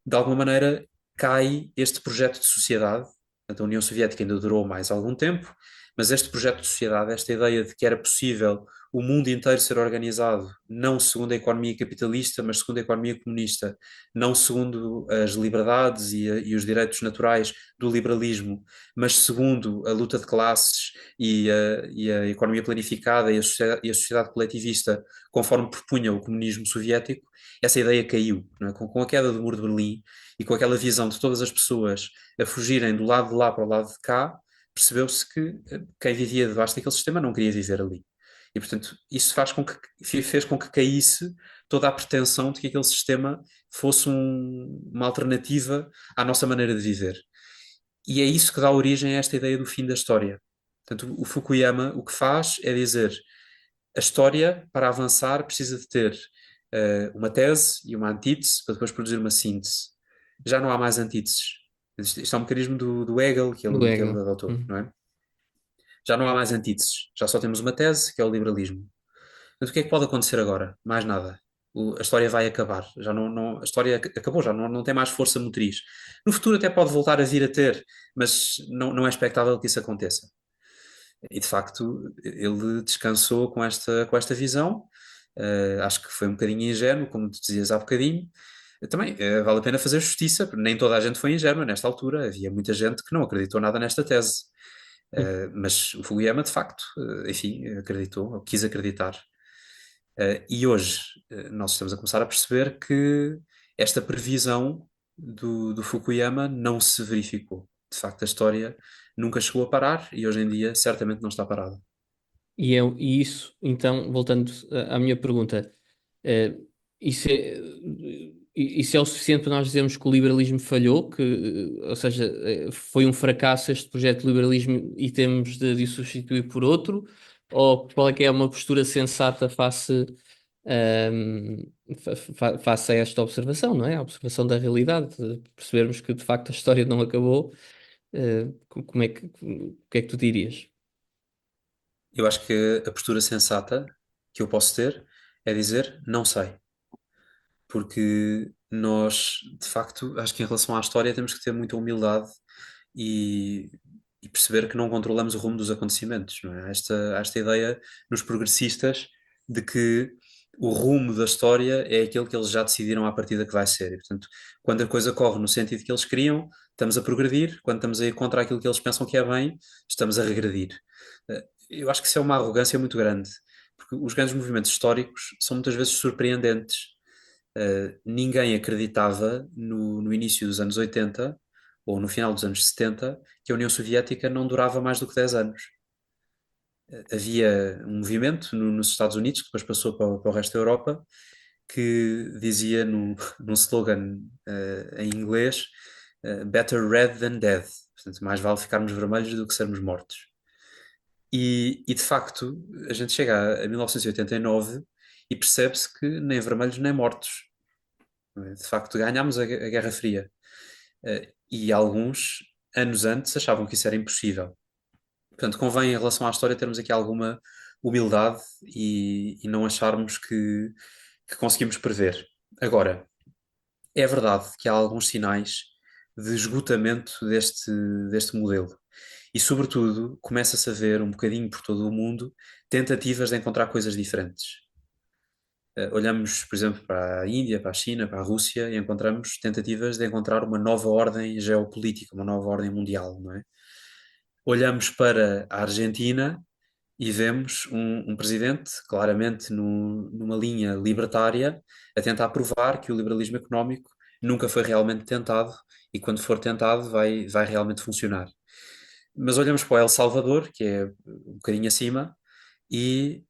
C: de alguma maneira cai este projeto de sociedade. Portanto, a União Soviética ainda durou mais algum tempo, mas este projeto de sociedade, esta ideia de que era possível o mundo inteiro ser organizado não segundo a economia capitalista, mas segundo a economia comunista, não segundo as liberdades e os direitos naturais do liberalismo, mas segundo a luta de classes e a economia planificada e a sociedade coletivista, conforme propunha o comunismo soviético, essa ideia caiu, não é? Com a queda do Muro de Berlim e com aquela visão de todas as pessoas a fugirem do lado de lá para o lado de cá, percebeu-se que quem vivia debaixo daquele sistema não queria viver ali. E, portanto, isso fez com que caísse toda a pretensão de que aquele sistema fosse uma alternativa à nossa maneira de viver. E é isso que dá origem a esta ideia do fim da história. Portanto, o Fukuyama o que faz é dizer a história, para avançar, precisa de ter uma tese e uma antítese para depois produzir uma síntese. Já não há mais antíteses. Isto é um mecanismo do Hegel
B: Do
C: que ele
B: Hegel.
C: adotou, não é? Já não há mais antíteses. Já só temos uma tese, que é o liberalismo. Mas o que é que pode acontecer agora? Mais nada. A história vai acabar. A história acabou, já não tem mais força motriz. No futuro até pode voltar a vir a ter, mas não é expectável que isso aconteça. E de facto, ele descansou com esta visão. Acho que foi um bocadinho ingênuo, como tu dizias há bocadinho. Também vale a pena fazer justiça, porque nem toda a gente foi ingênua nesta altura. Havia muita gente que não acreditou nada nesta tese. Mas o Fukuyama, de facto, enfim, acreditou, ou quis acreditar. E hoje nós estamos a começar a perceber que esta previsão do Fukuyama não se verificou. De facto, a história nunca chegou a parar e hoje em dia certamente não está parada.
B: E isso, então, voltando à minha pergunta, eh, isso é, isso é o suficiente para nós dizermos que o liberalismo falhou, ou seja, foi um fracasso este projeto de liberalismo e temos de o substituir por outro? Ou qual é que é uma postura sensata face a esta observação, não é? A observação da realidade, de percebermos que de facto a história não acabou, como é o que é que tu dirias?
C: Eu acho que a postura sensata que eu posso ter é dizer não sei, porque nós, de facto, acho que em relação à história temos que ter muita humildade e, e perceber que não controlamos o rumo dos acontecimentos, não é? Há esta ideia nos progressistas de que o rumo da história é aquele que eles já decidiram à partida que vai ser. E, portanto, quando a coisa corre no sentido que eles queriam, estamos a progredir. Quando estamos a ir contra aquilo que eles pensam que é bem, estamos a regredir. Eu acho que isso é uma arrogância muito grande, porque os grandes movimentos históricos são muitas vezes surpreendentes. Ninguém acreditava no início dos anos 80 ou no final dos anos 70 que a União Soviética não durava mais do que 10 anos. Havia um movimento nos Estados Unidos, que depois passou para o resto da Europa, que dizia num slogan em inglês, Better red than dead. Portanto, mais vale ficarmos vermelhos do que sermos mortos. E de facto, a gente chega a 1989 e percebe-se que nem vermelhos nem mortos. De facto, ganhámos a Guerra Fria. E alguns, anos antes, achavam que isso era impossível. Portanto, convém, em relação à história, termos aqui alguma humildade e não acharmos que conseguimos prever. Agora, é verdade que há alguns sinais de esgotamento deste modelo. E, sobretudo, começa-se a ver um bocadinho por todo o mundo tentativas de encontrar coisas diferentes. Olhamos, por exemplo, para a Índia, para a China, para a Rússia e encontramos tentativas de encontrar uma nova ordem geopolítica, uma nova ordem mundial, não é? Olhamos para a Argentina e vemos um presidente claramente numa linha libertária a tentar provar que o liberalismo económico nunca foi realmente tentado e quando for tentado vai realmente funcionar. Mas olhamos para o El Salvador, que é um bocadinho acima, e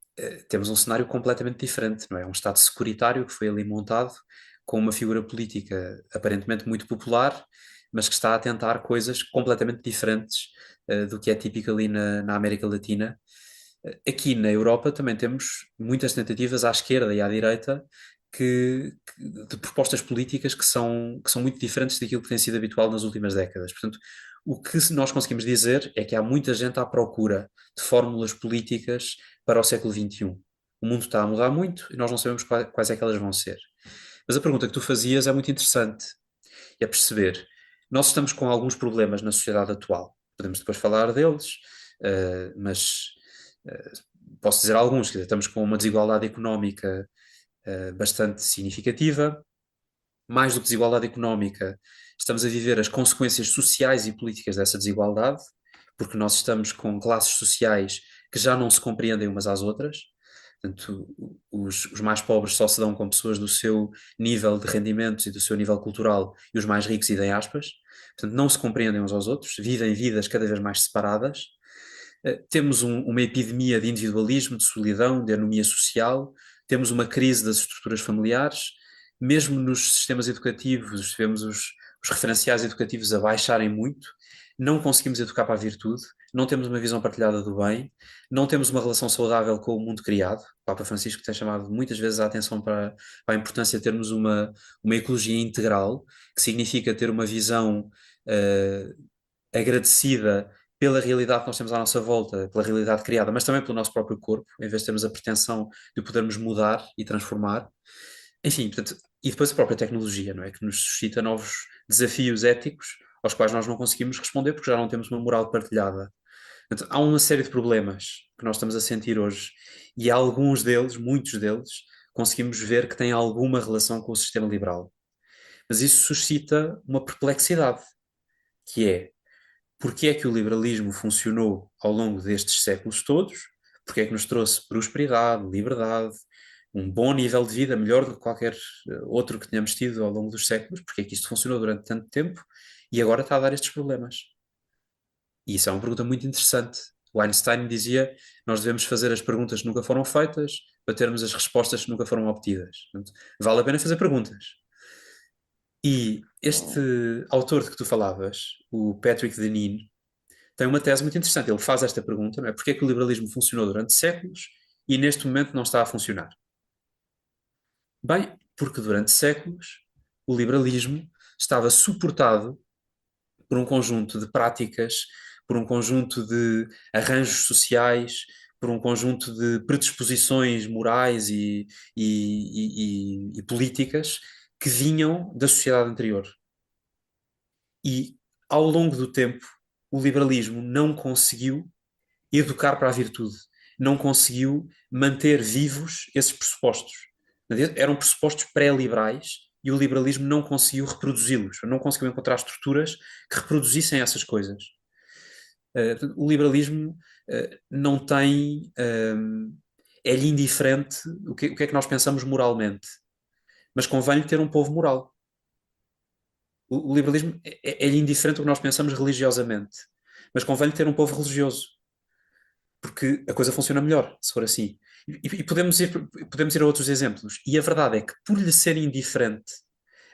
C: temos um cenário completamente diferente, não é? Um Estado securitário que foi ali montado com uma figura política aparentemente muito popular, mas que está a tentar coisas completamente diferentes do que é típico ali na América Latina. Aqui na Europa também temos muitas tentativas à esquerda e à direita de propostas políticas que são muito diferentes daquilo que tem sido habitual nas últimas décadas. Portanto, o que nós conseguimos dizer é que há muita gente à procura de fórmulas políticas para o século XXI. O mundo está a mudar muito e nós não sabemos quais é que elas vão ser. Mas a pergunta que tu fazias é muito interessante, é perceber. Nós estamos com alguns problemas na sociedade atual. Podemos depois falar deles, mas eh, posso dizer alguns. Quer dizer, estamos com uma desigualdade económica bastante significativa. Mais do que desigualdade económica, estamos a viver as consequências sociais e políticas dessa desigualdade, porque nós estamos com classes sociais que já não se compreendem umas às outras. Portanto, os mais pobres só se dão com pessoas do seu nível de rendimentos e do seu nível cultural, e os mais ricos idem aspas. Portanto, não se compreendem uns aos outros, vivem vidas cada vez mais separadas. Temos uma epidemia de individualismo, de solidão, de anomia social, temos uma crise das estruturas familiares, mesmo nos sistemas educativos, vemos os referenciais educativos a baixarem muito, não conseguimos educar para a virtude, não temos uma visão partilhada do bem, não temos uma relação saudável com o mundo criado. O Papa Francisco tem chamado muitas vezes a atenção para a importância de termos uma ecologia integral, que significa ter uma visão agradecida pela realidade que nós temos à nossa volta, pela realidade criada, mas também pelo nosso próprio corpo, em vez de termos a pretensão de o podermos mudar e transformar. Enfim, portanto, e depois a própria tecnologia, não é? Que nos suscita novos desafios éticos aos quais nós não conseguimos responder porque já não temos uma moral partilhada. Portanto, há uma série de problemas que nós estamos a sentir hoje e alguns deles, muitos deles, conseguimos ver que têm alguma relação com o sistema liberal. Mas isso suscita uma perplexidade, que é porque é que o liberalismo funcionou ao longo destes séculos todos, porque é que nos trouxe prosperidade, liberdade, um bom nível de vida, melhor do que qualquer outro que tenhamos tido ao longo dos séculos, porque é que isto funcionou durante tanto tempo e agora está a dar estes problemas? E isso é uma pergunta muito interessante. O Einstein dizia: nós devemos fazer as perguntas que nunca foram feitas para termos as respostas que nunca foram obtidas. Portanto, vale a pena fazer perguntas. E este autor de que tu falavas, o Patrick Deneen, tem uma tese muito interessante. Ele faz esta pergunta, não é? Porque é que o liberalismo funcionou durante séculos e neste momento não está a funcionar? Bem, porque durante séculos o liberalismo estava suportado por um conjunto de práticas, por um conjunto de arranjos sociais, por um conjunto de predisposições morais e políticas que vinham da sociedade anterior. E ao longo do tempo, o liberalismo não conseguiu educar para a virtude, não conseguiu manter vivos esses pressupostos. Eram pressupostos pré-liberais e o liberalismo não conseguiu reproduzi-los, não conseguiu encontrar estruturas que reproduzissem essas coisas. O liberalismo não tem. É-lhe indiferente o que é que nós pensamos moralmente, mas convém-lhe ter um povo moral. O liberalismo é-lhe indiferente o que nós pensamos religiosamente, mas convém-lhe ter um povo religioso, porque a coisa funciona melhor, se for assim. E podemos ir a outros exemplos. E a verdade é que, por lhe ser indiferente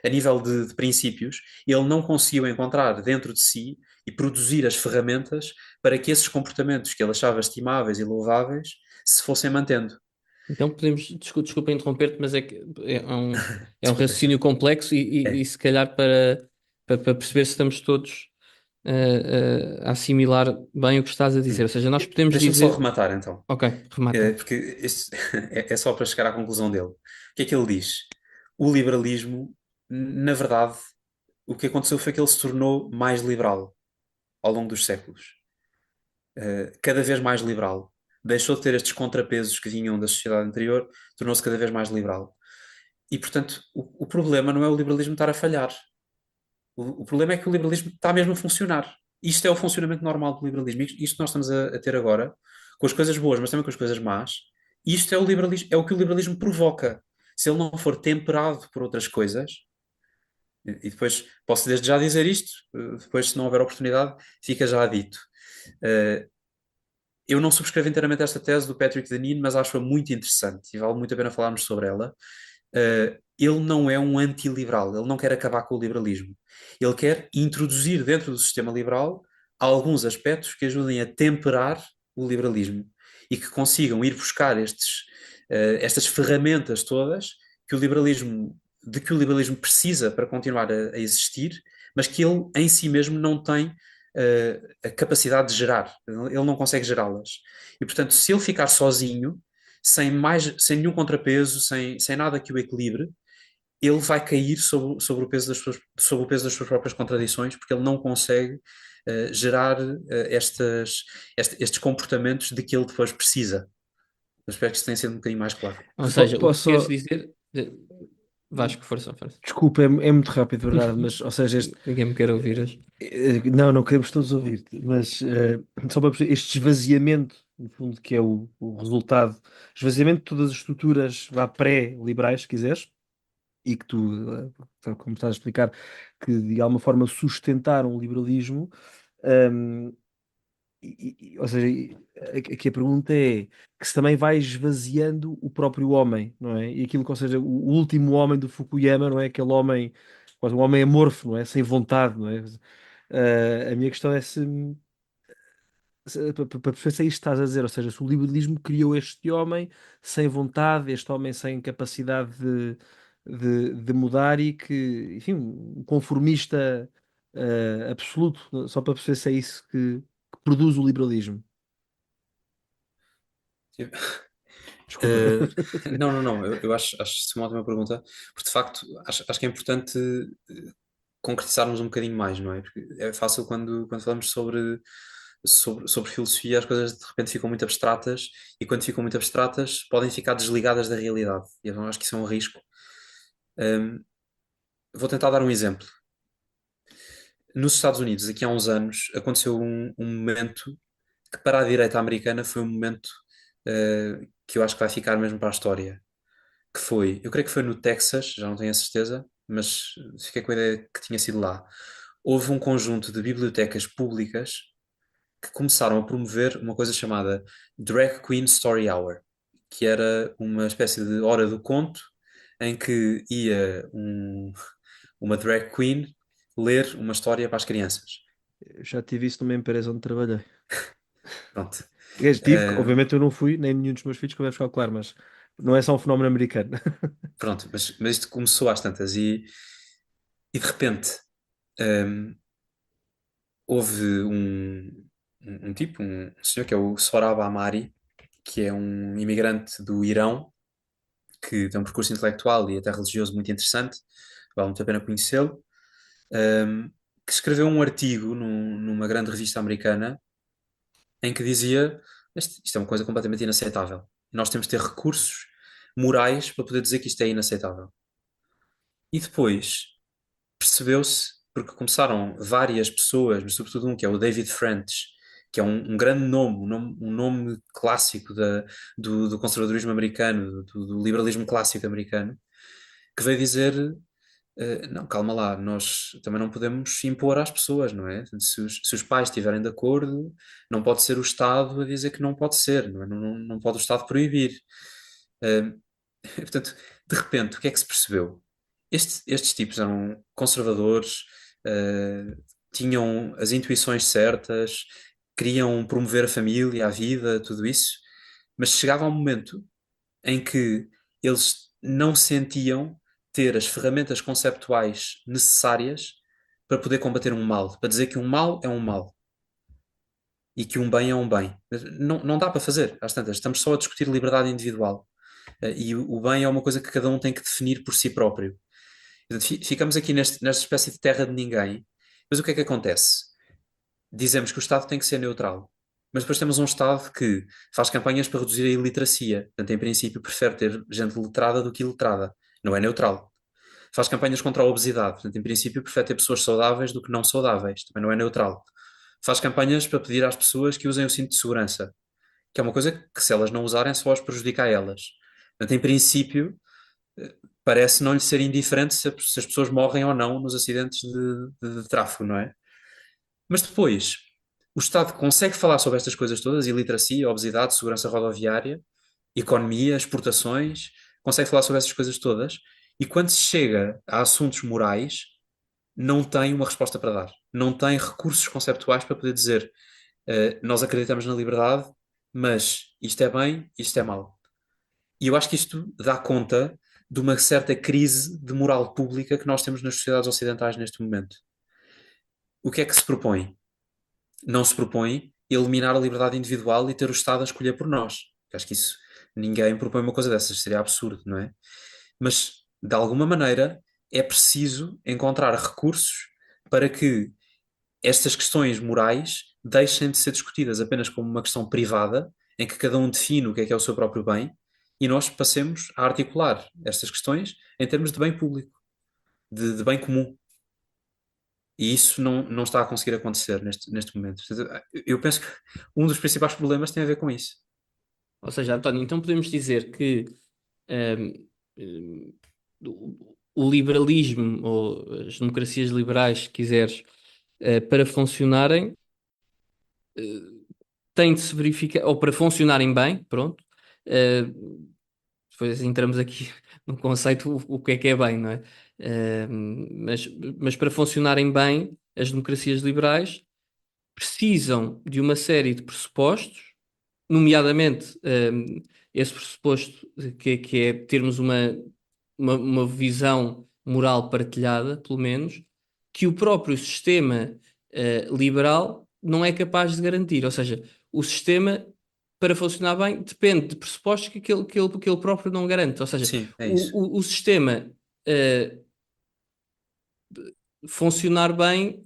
C: a nível de princípios, ele não conseguiu encontrar dentro de si e produzir as ferramentas para que esses comportamentos que ele achava estimáveis e louváveis se fossem mantendo.
B: Então podemos, desculpa interromper-te, mas é que é um
C: Desculpa.
B: raciocínio complexo e se calhar para perceber se estamos todos a assimilar bem o que estás a dizer. Ou seja, nós podemos
C: Deixa-me só
B: dizer.
C: rematar então.
B: Ok, remata.
C: Porque este é só para chegar à conclusão dele. O que é que ele diz? O liberalismo, na verdade, o que aconteceu foi que ele se tornou mais liberal ao longo dos séculos. Cada vez mais liberal. Deixou de ter estes contrapesos que vinham da sociedade anterior, tornou-se cada vez mais liberal. E, portanto, o problema não é o liberalismo estar a falhar. O problema é que o liberalismo está mesmo a funcionar. Isto é o funcionamento normal do liberalismo. Isto que nós estamos a ter agora, com as coisas boas, mas também com as coisas más, isto é o liberalismo, é o que o liberalismo provoca. Se ele não for temperado por outras coisas, e depois posso desde já dizer isto, depois, se não houver oportunidade, fica já dito. Eh, eu não subscrevo inteiramente esta tese do Patrick Deneen, mas acho-a muito interessante e vale muito a pena falarmos sobre ela. Ele não é um antiliberal, ele não quer acabar com o liberalismo. Ele quer introduzir dentro do sistema liberal alguns aspectos que ajudem a temperar o liberalismo e que consigam ir buscar estas ferramentas todas que o liberalismo, de que o liberalismo precisa para continuar a existir, mas que ele em si mesmo não tem a capacidade de gerar. Ele não consegue gerá-las. E portanto, se ele ficar sozinho, sem nenhum contrapeso, sem nada que o equilibre, ele vai cair sobre o peso sobre o peso das suas próprias contradições, porque ele não consegue gerar estes comportamentos de que ele depois precisa. Eu espero que isto tenha sido um bocadinho mais claro.
B: Ou seja, o que
A: Posso
B: queres
A: só.
B: dizer. Vasco, força, força.
A: Desculpa, é muito rápido, verdade, mas, ou seja,
B: Ninguém me quer ouvir hoje.
A: não, não queremos todos ouvir, mas só para perceber, este esvaziamento, no fundo, que é o resultado, esvaziamento de todas as estruturas vá pré-liberais, se quiseres, e que tu, como estás a explicar, que de alguma forma sustentaram o liberalismo, hum, ou seja, aqui a pergunta é que se também vai esvaziando o próprio homem, não é? E aquilo que, ou seja, o último homem do Fukuyama, não é? Aquele homem, quase um homem amorfo, não é? Sem vontade, não é? A minha questão é para perceber se é isto que estás a dizer, ou seja, se o liberalismo criou este homem sem vontade, este homem sem capacidade de mudar e que, enfim, um conformista absoluto, só para perceber se é isso que produz o liberalismo. Desculpa.
C: Não, não, não. Eu acho isso uma ótima pergunta, porque de facto acho que é importante concretizarmos um bocadinho mais, não é? Porque é fácil quando falamos sobre filosofia, as coisas de repente ficam muito abstratas e quando ficam muito abstratas podem ficar desligadas da realidade. E eu acho que isso é um risco. Um, vou tentar dar um exemplo. Nos Estados Unidos, aqui há uns anos, aconteceu um momento que para a direita americana foi um momento que eu acho que vai ficar mesmo para a história. que foi, eu creio que foi no Texas, já não tenho a certeza, mas fiquei com a ideia que tinha sido lá. Houve um conjunto de bibliotecas públicas que começaram a promover uma coisa chamada Drag Queen Story Hour, que era uma espécie de hora do conto em que ia uma drag queen ler uma história para as crianças.
A: Eu já tive isso numa empresa onde trabalhei.
C: Pronto. Eh,
A: Obviamente eu não fui, nem nenhum dos meus filhos, como deve ficar claro, mas não é só um fenómeno americano.
C: pronto, mas isto começou às tantas e de repente ehm, houve um tipo, um senhor que é o Sorab Amari, que é um imigrante do Irão, que tem um percurso intelectual e até religioso muito interessante, vale muito a pena conhecê-lo, ehm, que escreveu um artigo numa grande revista americana em que dizia isto é uma coisa completamente inaceitável. Nós temos de ter recursos morais para poder dizer que isto é inaceitável. E depois percebeu-se, porque começaram várias pessoas, mas sobretudo um que é o David French, que é um grande nome, um nome clássico do conservadorismo americano, do liberalismo clássico americano, que veio dizer não, calma lá, nós também não podemos impor às pessoas, não é? Se os pais estiverem de acordo, não pode ser o Estado a dizer que não pode ser, não é? Não pode o Estado proibir. Eh, Portanto, de repente, o que é que se percebeu? Estes tipos eram conservadores, eh, tinham as intuições certas, queriam promover a família, a vida, tudo isso, mas chegava um momento em que eles não sentiam ter as ferramentas conceptuais necessárias para poder combater um mal, para dizer que um mal é um mal e que um bem é um bem. Não dá para fazer, às tantas, estamos só a discutir liberdade individual. E o bem é uma coisa que cada um tem que definir por si próprio. Portanto, ficamos aqui nesta espécie de terra de ninguém. Mas o que é que acontece? Dizemos que o Estado tem que ser neutral, mas depois temos um Estado que faz campanhas para reduzir a iliteracia. Portanto, em princípio, prefere ter gente letrada do que iletrada. Não é neutral. Faz campanhas contra a obesidade. Portanto, em princípio, prefere ter pessoas saudáveis do que não saudáveis. Também não é neutral. Faz campanhas para pedir às pessoas que usem o cinto de segurança, que é uma coisa que, se elas não usarem, só as prejudica a elas. Portanto, em princípio, parece não lhe ser indiferente se as pessoas morrem ou não nos acidentes de tráfego, não é? Mas depois, o Estado consegue falar sobre estas coisas todas, iliteracia, obesidade, segurança rodoviária, economia, exportações, consegue falar sobre essas coisas todas, e quando se chega a assuntos morais, não tem uma resposta para dar. Não tem recursos conceptuais para poder dizer nós acreditamos na liberdade, mas isto é bem, isto é mau. E eu acho que isto dá conta de uma certa crise de moral pública que nós temos nas sociedades ocidentais neste momento. O que é que se propõe? Não se propõe eliminar a liberdade individual e ter o Estado a escolher por nós. Acho que isso, ninguém propõe uma coisa dessas, seria absurdo, não é? Mas, de alguma maneira, é preciso encontrar recursos para que estas questões morais deixem de ser discutidas apenas como uma questão privada, em que cada um define o que é o seu próprio bem, e nós passemos a articular estas questões em termos de bem público, de bem comum. E isso não está a conseguir acontecer neste momento. Portanto, eu penso que um dos principais problemas tem a ver com isso.
B: Ou seja, António, então podemos dizer que ehm, ehm, o liberalismo ou as democracias liberais, se quiseres, para funcionarem, tem de se verificar, ou para funcionarem bem, pronto. eh, Depois entramos aqui no conceito o que é bem, não é? Mas, mas para funcionarem bem, as democracias liberais precisam de uma série de pressupostos, nomeadamente esse pressuposto que é termos uma visão moral partilhada, pelo menos, que o próprio sistema liberal não é capaz de garantir. Ou seja, o sistema, para funcionar bem, depende de pressupostos que ele próprio não garante. Ou seja,
C: Sim, é isso.
B: o sistema eh, funcionar bem,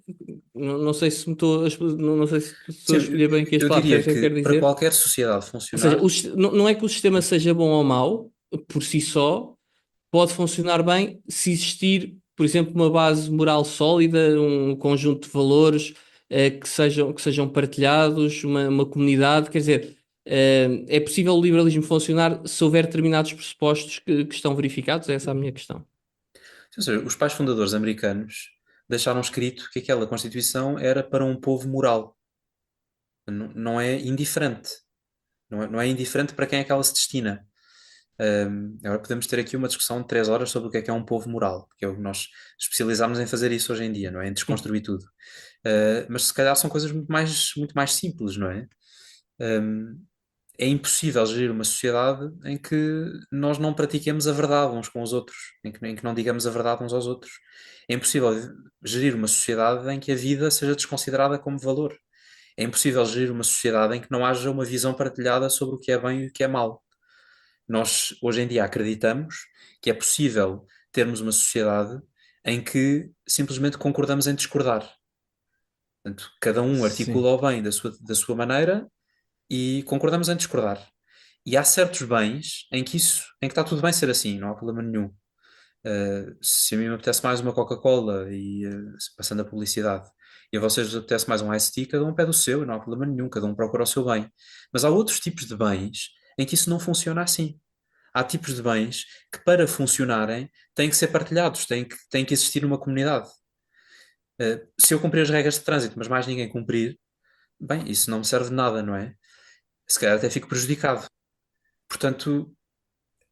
B: não sei se me estou não sei se estou a
C: Sim,
B: escolher bem aqui as
C: eu
B: palavras,
C: diria
B: percebes o que eu
C: que
B: quero
C: para
B: dizer?
C: qualquer sociedade
B: Ou seja,
C: funcionar,
B: não é que o sistema seja bom ou mau por si só, pode funcionar bem se existir, por exemplo, uma base moral sólida, um conjunto de valores que sejam partilhados, uma comunidade, quer dizer. É possível o liberalismo funcionar se houver determinados pressupostos que estão verificados? Essa é a minha questão.
C: Ou seja, os pais fundadores americanos deixaram escrito que aquela Constituição era para um povo moral. Não é indiferente. Não é indiferente para quem é que ela se destina. Agora podemos ter aqui uma discussão de 3 horas sobre o que é um povo moral, porque é o que nós especializamos em fazer isso hoje em dia, não é? Em desconstruir tudo. Mas se calhar são coisas muito mais simples, não é? Um, é impossível gerir uma sociedade em que nós não pratiquemos a verdade uns com os outros, em que não digamos a verdade uns aos outros. É impossível gerir uma sociedade em que a vida seja desconsiderada como valor. É impossível gerir uma sociedade em que não haja uma visão partilhada sobre o que é bem e o que é mal. Nós, hoje em dia, acreditamos que é possível termos uma sociedade em que simplesmente concordamos em discordar. Portanto, cada um
B: Sim,
C: articula o bem da sua maneira e concordamos em discordar. E há certos bens em que está tudo bem ser assim, não há problema nenhum. Se a mim me apetece mais uma Coca-Cola e passando a publicidade, e a vocês vos apetece mais um iced tea, cada um pede o seu, e não há problema nenhum, cada um procura o seu bem. Mas há outros tipos de bens em que isso não funciona assim. Há tipos de bens que, para funcionarem, têm que ser partilhados, têm que existir uma comunidade. Se eu cumprir as regras de trânsito, mas mais ninguém cumprir, bem, isso não me serve de nada, não é? Se calhar até fico prejudicado. Portanto,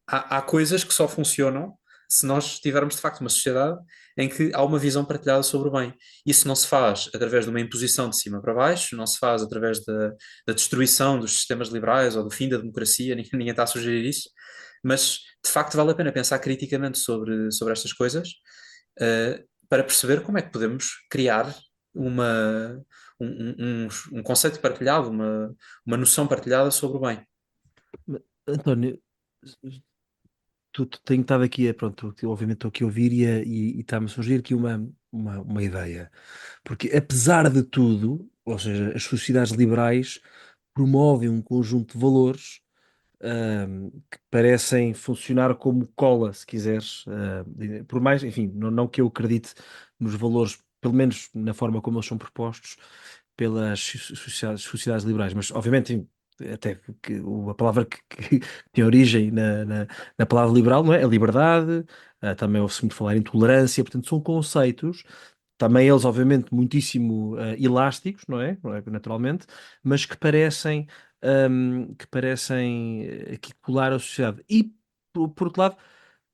C: há coisas que só funcionam se nós tivermos de facto uma sociedade em que há uma visão partilhada sobre o bem. Isso não se faz através de uma imposição de cima para baixo, não se faz através da destruição dos sistemas liberais ou do fim da democracia, ninguém está a sugerir isso, mas de facto vale a pena pensar criticamente sobre estas coisas, para perceber como é que podemos criar uma, um conceito partilhado, uma noção partilhada sobre o bem.
A: António, tu tenho estado aqui, pronto, obviamente estou aqui a ouvir e está-me a surgir aqui uma ideia. Porque apesar de tudo, ou seja, as sociedades liberais promovem um conjunto de valores que parecem funcionar como cola, se quiseres. Por mais, enfim, não que eu acredite nos valores, pelo menos na forma como eles são propostos pelas sociedades liberais, mas obviamente, enfim, até que a palavra que tem origem na palavra liberal, não é? A liberdade, também ouve-se muito falar em tolerância, portanto, são conceitos também eles, obviamente, muitíssimo elásticos, não é? Não é? Naturalmente, mas que parecem aqui colar a sociedade. E, por outro lado,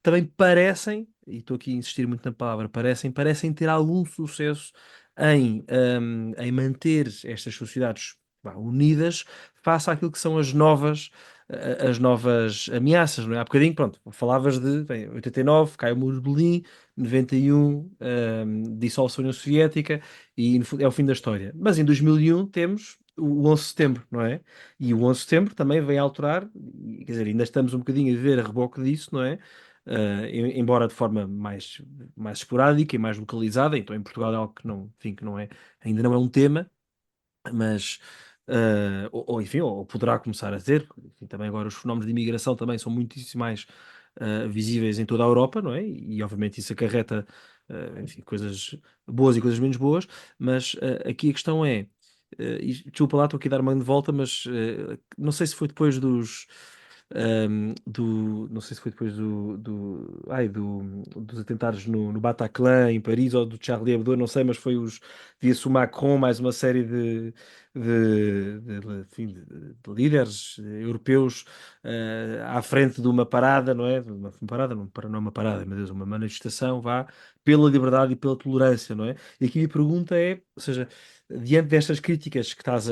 A: também parecem, e estou aqui a insistir muito na palavra, parecem ter algum sucesso em manter estas sociedades unidas face àquilo que são as novas ameaças, não é? Há bocadinho, pronto, falavas de, bem, 89, cai o muro de Berlim, 91, dissolve-se a União Soviética e no fundo, é o fim da história. Mas em 2001 temos o 11 de setembro, não é? E o 11 de setembro também vem alterar, quer dizer, ainda estamos um bocadinho a viver a reboque disso, não é? Embora de forma mais esporádica e mais localizada, então em Portugal é algo que não, enfim, que não é, ainda não é um tema, mas enfim, ou poderá começar a ter. Enfim, também agora os fenómenos de imigração também são muitíssimo mais visíveis em toda a Europa, não é? E obviamente isso acarreta, enfim, coisas boas e coisas menos boas, mas aqui a questão é, desculpa lá, estou aqui a dar uma de volta, mas não sei se foi depois não sei se foi depois dos atentados no Bataclan, em Paris, ou do Charlie Hebdo, não sei, mas foi via-se o Macron, mais uma série enfim, de líderes europeus à frente de uma parada, não é? De uma parada, não é uma parada, meu Deus, uma manifestação, vá, pela liberdade e pela tolerância, não é? E aqui a minha pergunta é, ou seja, diante destas críticas que estás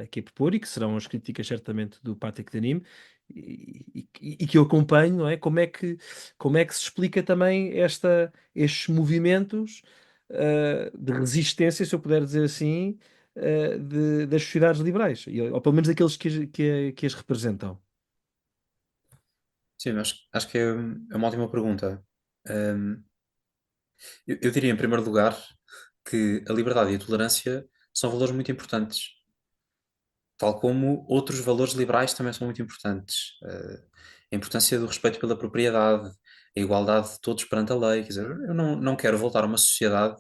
A: aqui a propor, e que serão as críticas certamente do Patrick Denim, e que eu acompanho, não é? Como é que se explica também estes movimentos de resistência, se eu puder dizer assim, das sociedades liberais, ou pelo menos aqueles que as representam?
C: Sim, acho que é uma ótima pergunta. Um, eu diria, em primeiro lugar, que a liberdade e a tolerância são valores muito importantes, tal como outros valores liberais também são muito importantes. A importância do respeito pela propriedade, a igualdade de todos perante a lei. Quer dizer, eu não quero voltar a uma sociedade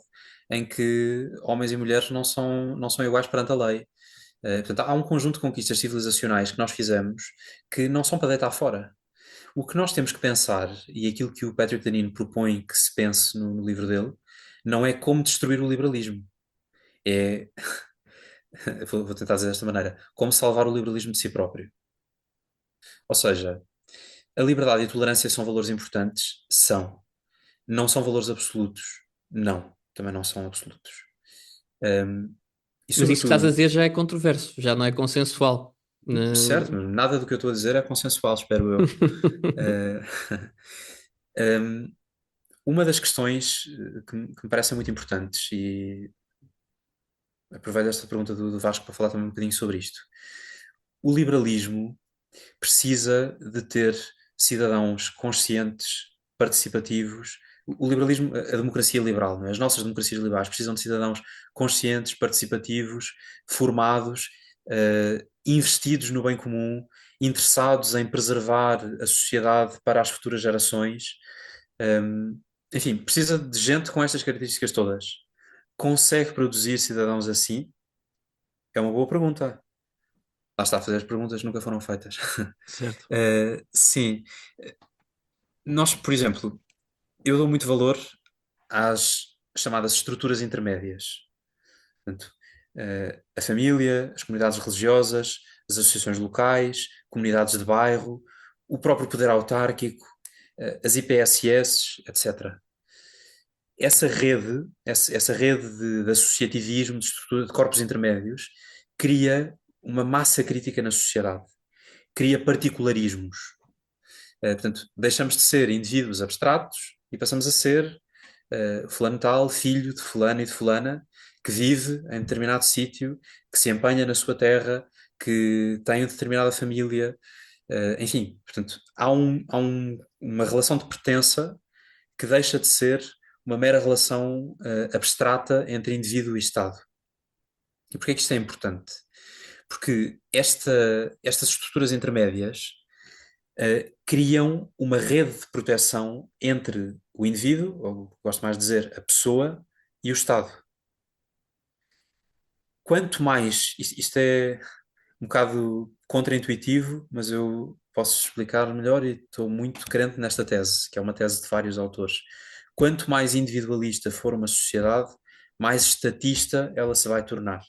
C: em que homens e mulheres não são iguais perante a lei. Portanto, há um conjunto de conquistas civilizacionais que nós fizemos que não são para deitar fora. O que nós temos que pensar, e aquilo que o Patrick Deneen propõe que se pense no livro dele, não é como destruir o liberalismo. É, vou tentar dizer desta maneira, como salvar o liberalismo de si próprio. Ou seja, a liberdade e a tolerância são valores importantes? São. Não são valores absolutos? Não, também não são absolutos. Um, e
B: Mas isso que estás a
C: sobretudo,
B: dizer já é controverso, já não é consensual.
C: certo, nada do que eu estou a dizer é consensual, espero eu. Um, uma das questões que me parecem muito importantes, e aproveito esta pergunta do Vasco para falar também um bocadinho sobre isto. O liberalismo precisa de ter cidadãos conscientes, participativos. O liberalismo, a democracia liberal, não é? As nossas democracias liberais precisam de cidadãos conscientes, participativos, formados, investidos no bem comum, interessados em preservar a sociedade para as futuras gerações. Enfim, precisa de gente com estas características todas. Consegue produzir cidadãos assim? É uma boa pergunta. Lá está a fazer as perguntas que nunca foram feitas.
A: Certo.
C: Sim, nós, por exemplo, eu dou muito valor às chamadas estruturas intermédias. Portanto, a família, as comunidades religiosas, as associações locais, comunidades de bairro, o próprio poder autárquico, as IPSS, etc. Essa rede de associativismo, de estrutura de corpos intermédios, cria uma massa crítica na sociedade, cria particularismos. Portanto, deixamos de ser indivíduos abstratos e passamos a ser fulano tal, filho de fulano e de fulana, que vive em determinado sítio, que se empenha na sua terra, que tem uma determinada família, enfim, portanto, uma relação de pertença que deixa de ser uma mera relação abstrata entre indivíduo e Estado. E porquê é que isto é importante? Porque estas estruturas intermédias criam uma rede de proteção entre o indivíduo, ou gosto mais de dizer, a pessoa, e o Estado. Quanto mais, isto é um bocado contraintuitivo, mas eu posso explicar melhor e estou muito crente nesta tese, que é uma tese de vários autores. Quanto mais individualista for uma sociedade, mais estatista ela se vai tornar.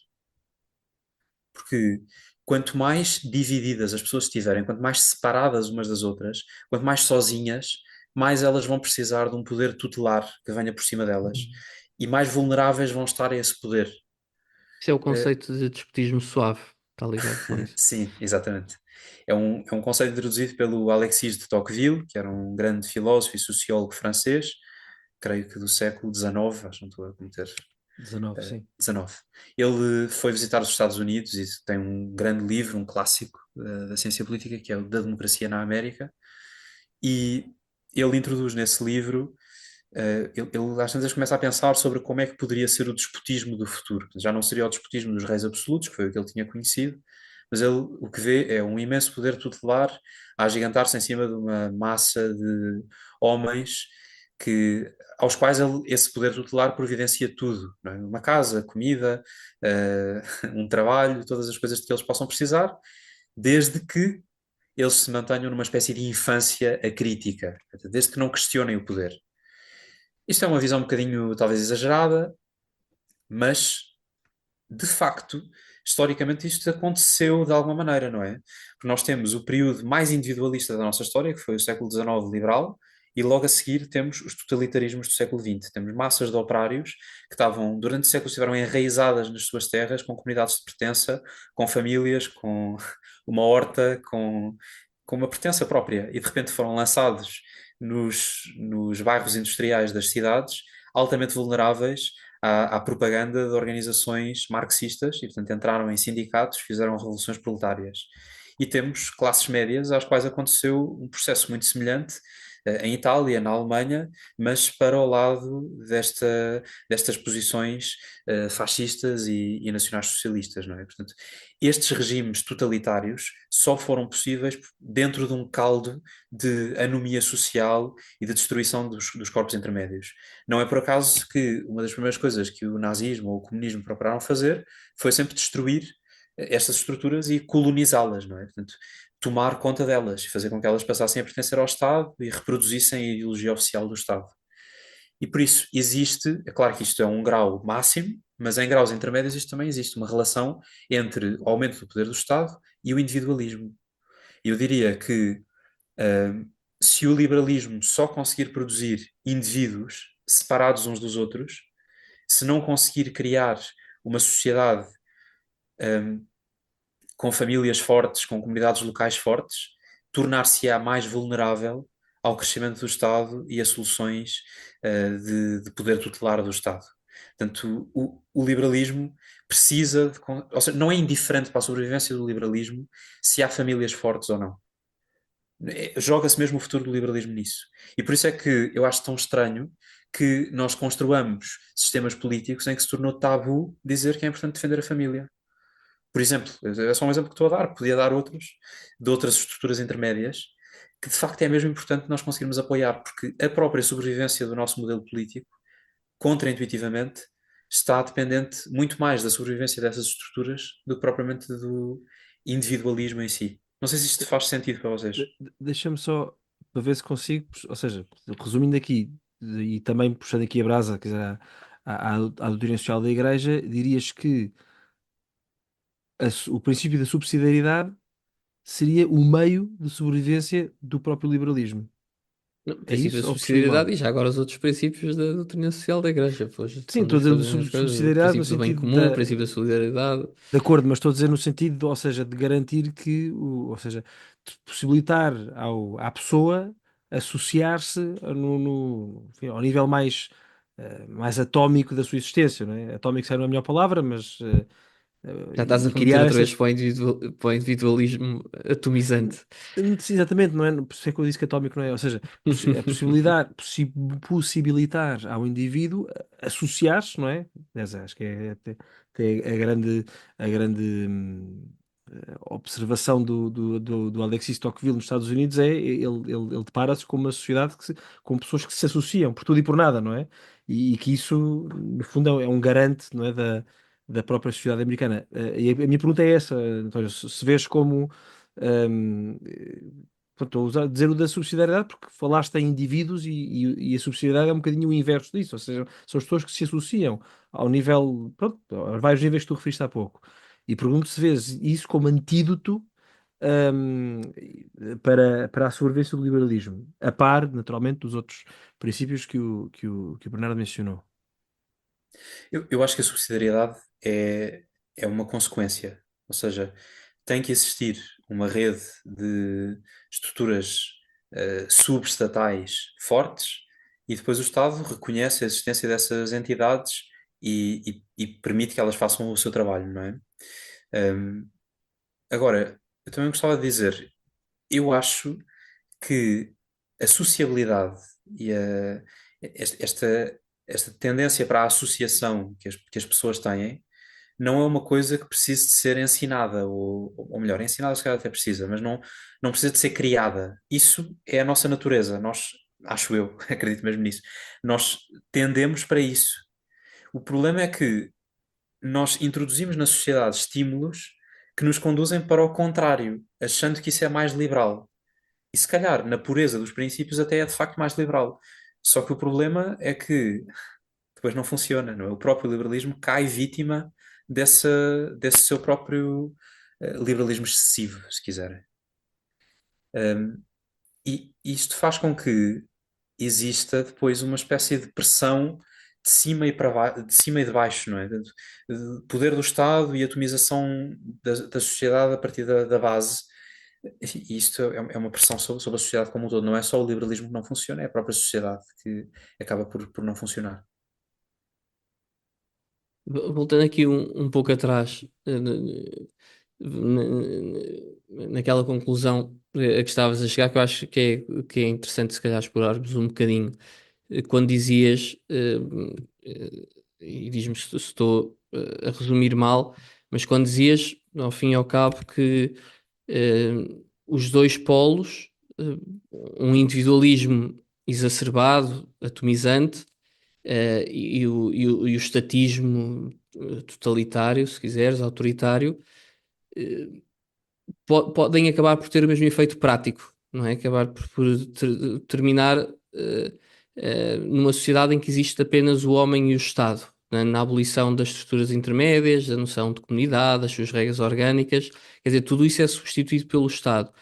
C: Porque quanto mais divididas as pessoas estiverem, quanto mais separadas umas das outras, quanto mais sozinhas, mais elas vão precisar de um poder tutelar que venha por cima delas. E mais vulneráveis vão estar a esse poder.
B: Isso é o
C: Eh,
B: conceito de despotismo suave, está ligado com isso.
C: sim, exatamente. É um conceito introduzido pelo Alexis de Tocqueville, que era um grande filósofo e sociólogo francês, creio que do século XIX, acho que não estou a cometer
A: 19, sim.
C: 19. Ele foi visitar os Estados Unidos e tem um grande livro, um clássico da ciência política, que é o Da Democracia na América, e ele introduz nesse livro, ele às vezes começa a pensar sobre como é que poderia ser o despotismo do futuro. Já não seria o despotismo dos reis absolutos, que foi o que ele tinha conhecido, mas ele o que vê é um imenso poder tutelar a agigantar-se em cima de uma massa de homens que, aos quais esse poder tutelar providencia tudo, não é? Uma casa, comida, um trabalho, todas as coisas de que eles possam precisar, desde que eles se mantenham numa espécie de infância acrítica, desde que não questionem o poder. Isto é uma visão um bocadinho, talvez, exagerada, mas, de facto, historicamente isto aconteceu de alguma maneira, não é? Porque nós temos o período mais individualista da nossa história, que foi o século XIX liberal, e logo a seguir temos os totalitarismos do século XX. Temos massas de operários que estavam, durante séculos, estiveram enraizadas nas suas terras, com comunidades de pertença, com famílias, com uma horta, com uma pertença própria, e de repente foram lançados nos bairros industriais das cidades, altamente vulneráveis à propaganda de organizações marxistas, e portanto entraram em sindicatos, fizeram revoluções proletárias. E temos classes médias às quais aconteceu um processo muito semelhante em Itália, na Alemanha, mas para o lado destas posições fascistas e nacionais-socialistas, não é? Portanto, estes regimes totalitários só foram possíveis dentro de um caldo de anomia social e de destruição dos corpos intermédios. Não é por acaso que uma das primeiras coisas que o nazismo ou o comunismo procuraram fazer foi sempre destruir estas estruturas e colonizá-las, não é? Portanto, tomar conta delas e fazer com que elas passassem a pertencer ao Estado e reproduzissem a ideologia oficial do Estado. E por isso existe, é claro que isto é um grau máximo, mas em graus intermédios isto também existe uma relação entre o aumento do poder do Estado e o individualismo. E eu diria que uh, se o liberalismo só conseguir produzir indivíduos separados uns dos outros, se não conseguir criar uma sociedade um, com famílias fortes, com comunidades locais fortes, tornar-se-á mais vulnerável ao crescimento do Estado e a soluções de poder tutelar do Estado. Portanto, o liberalismo precisa de, ou seja, não é indiferente para a sobrevivência do liberalismo se há famílias fortes ou não. Joga-se mesmo o futuro do liberalismo nisso. E por isso é que eu acho tão estranho que nós construamos sistemas políticos em que se tornou tabu dizer que é importante defender a família. Por exemplo, é só um exemplo que estou a dar, podia dar outros, de outras estruturas intermédias, que de facto é mesmo importante nós conseguirmos apoiar, porque a própria sobrevivência do nosso modelo político, contraintuitivamente, está dependente muito mais da sobrevivência dessas estruturas do que propriamente do individualismo em si. Não sei se isto faz sentido para vocês.
A: Deixa-me só para ver se consigo, ou seja, resumindo aqui e também puxando aqui a brasa, quer dizer, à doutrina social da Igreja, dirias que o princípio da subsidiariedade seria o meio de sobrevivência do próprio liberalismo.
B: O
A: É
B: princípio da
A: isso ou percebi mal?
B: subsidiariedade e já agora os outros princípios da doutrina social da Igreja, pois
A: Sim,
B: estão
A: estou a dizer
B: todas as mesmas coisas, o
A: subsidiariedade no
B: princípio do bem
A: sentido
B: comum, o princípio da solidariedade.
A: de acordo, mas estou a dizer no sentido, ou seja, de garantir que, ou seja, de possibilitar à pessoa associar-se enfim, ao nível mais atómico da sua existência, não é? Atómico seria a melhor palavra, mas
B: Já estás a
A: e
B: remeter
A: criar
B: outra
A: essa.
B: vez para o individualismo atomizante.
A: Exatamente, não é? Por isso é que eu disse que atómico não é. Ou seja, a possibilidade, possibilitar ao indivíduo associar-se, não é? Acho que é até a grande observação do Alexis Tocqueville nos Estados Unidos é ele depara-se com uma sociedade com pessoas que se associam por tudo e por nada, não é? E que isso, no fundo, é um garante, não é? Da própria sociedade americana. E a minha pergunta é essa, António, se vês como. hum, Pronto, estou a dizer o da subsidiariedade porque falaste em indivíduos e a subsidiariedade é um bocadinho o inverso disso, ou seja, são as pessoas que se associam ao nível, pronto, aos vários níveis que tu referiste há pouco. E pergunto se vês isso como antídoto, hum, para a sobrevivência do liberalismo, a par, naturalmente, dos outros princípios que o Bernardo mencionou.
C: Eu acho que a subsidiariedade é uma consequência, ou seja, tem que existir uma rede de estruturas subestatais fortes e depois o Estado reconhece a existência dessas entidades e permite que elas façam o seu trabalho, não é? Um, Agora, eu também gostava de dizer, eu acho que a sociabilidade e esta, esta tendência para a associação que as pessoas têm não é uma coisa que precise de ser ensinada, ou melhor, ensinada se calhar até precisa, mas não precisa de ser criada. Isso é a nossa natureza, nós, acho eu, acredito mesmo nisso, nós tendemos para isso. O problema é que nós introduzimos na sociedade estímulos que nos conduzem para o contrário, achando que isso é mais liberal. E se calhar, na pureza dos princípios, até é de facto mais liberal. Só que o problema é que depois não funciona, não é? O próprio liberalismo cai vítima desse seu próprio liberalismo excessivo, se quiserem. E isto faz com que exista depois uma espécie de pressão de cima e de cima e de baixo, não é? De poder do Estado e atomização da sociedade a partir da base. E isto é uma pressão sobre a sociedade como um todo. Não é só o liberalismo que não funciona, é a própria sociedade que acaba por não funcionar.
B: Voltando aqui um pouco atrás, naquela conclusão a que estavas a chegar, que eu acho que é interessante se calhar explorarmos um bocadinho, quando dizias, e diz-me se estou a resumir mal, mas quando dizias, ao fim e ao cabo, que os dois polos, eh, um individualismo exacerbado, atomizante, e o estatismo totalitário, se quiseres, autoritário, eh, podem acabar por ter o mesmo efeito prático, não é? Acabar por terminar numa sociedade em que existe apenas o homem e o Estado, né? Na abolição das estruturas intermédias, da noção de comunidade, das suas regras orgânicas, quer dizer, tudo isso é substituído pelo Estado.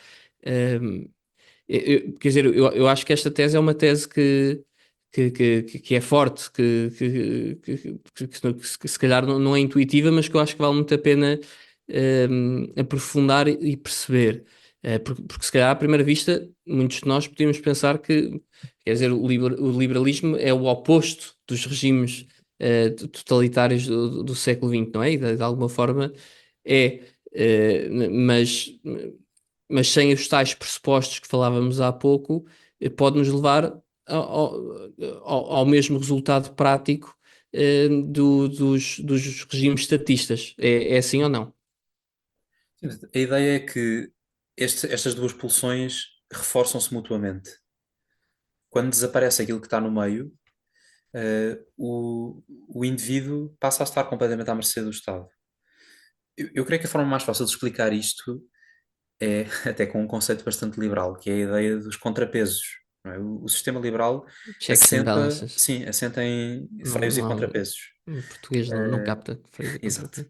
B: Um, Quer dizer, eu acho que esta tese é uma tese que é forte, que se calhar não é intuitiva, mas que eu acho que vale muito a pena aprofundar e perceber. Porque se calhar à primeira vista, muitos de nós podíamos pensar que, quer dizer, o liberalismo é o oposto dos regimes totalitários do século XX, não é? E de alguma forma é, mas sem os tais pressupostos que falávamos há pouco, pode nos levar ao mesmo resultado prático dos regimes estatistas. É assim ou não?
C: A ideia é que estas duas pulsões reforçam-se mutuamente. Quando desaparece aquilo que está no meio, o indivíduo passa a estar completamente à mercê do Estado. Eu creio que a forma mais fácil de explicar isto é até com um conceito bastante liberal, que é a ideia dos contrapesos. Não é? O sistema liberal
B: Checks and balances.
C: assenta em
B: Não,
C: freios e
B: não há,
C: contrapesos.
B: em português não
C: Eh,
B: capta freio contra
C: Exato.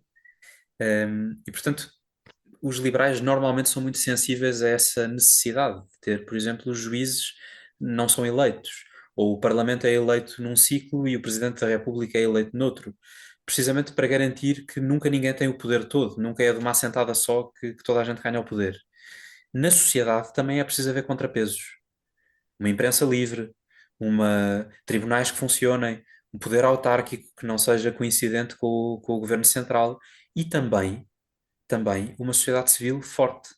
B: freio.
C: E portanto, os liberais normalmente são muito sensíveis a essa necessidade de ter, por exemplo, os juízes não são eleitos, ou o Parlamento é eleito num ciclo e o Presidente da República é eleito noutro, precisamente para garantir que nunca ninguém tem o poder todo, nunca é de uma assentada só que toda a gente ganha o poder. Na sociedade também é preciso haver contrapesos, uma imprensa livre, tribunais que funcionem, um poder autárquico que não seja coincidente com o governo central e também uma sociedade civil forte,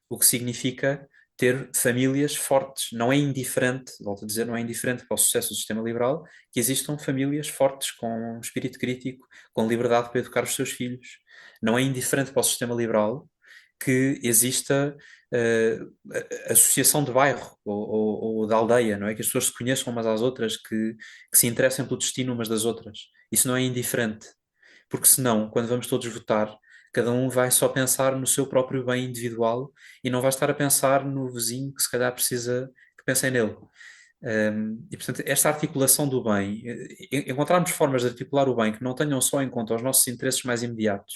C: o que significa ter famílias fortes. Não é indiferente, volto a dizer, não é indiferente para o sucesso do sistema liberal que existam famílias fortes, com espírito crítico, com liberdade para educar os seus filhos. Não é indiferente para o sistema liberal que exista associação de bairro ou de aldeia, não é? Que as pessoas se conheçam umas às outras, que se interessem pelo destino umas das outras. Isso não é indiferente. Porque senão, quando vamos todos votar, cada um vai só pensar no seu próprio bem individual e não vai estar a pensar no vizinho que se calhar precisa que pensem nele. E portanto, esta articulação do bem, encontrarmos formas de articular o bem que não tenham só em conta os nossos interesses mais imediatos,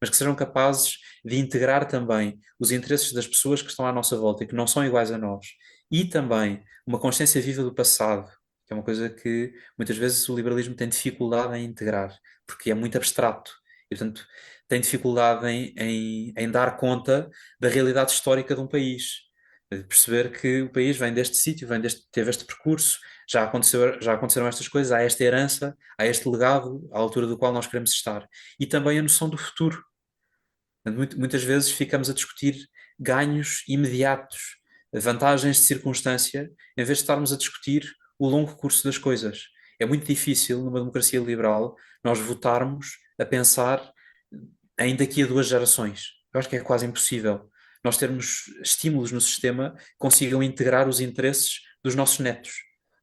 C: mas que sejam capazes de integrar também os interesses das pessoas que estão à nossa volta e que não são iguais a nós, e também uma consciência viva do passado, que é uma coisa que muitas vezes o liberalismo tem dificuldade em integrar, porque é muito abstrato. E, portanto, tem dificuldade em dar conta da realidade histórica de um país. De perceber que o país vem deste sítio, teve este percurso, já aconteceram estas coisas, há esta herança, há este legado à altura do qual nós queremos estar. E também a noção do futuro. Portanto, muitas vezes ficamos a discutir ganhos imediatos, vantagens de circunstância, em vez de estarmos a discutir o longo curso das coisas. É muito difícil, numa democracia liberal, nós votarmos a pensar em daqui a 2 gerações. Eu acho que é quase impossível nós termos estímulos no sistema que consigam integrar os interesses dos nossos netos.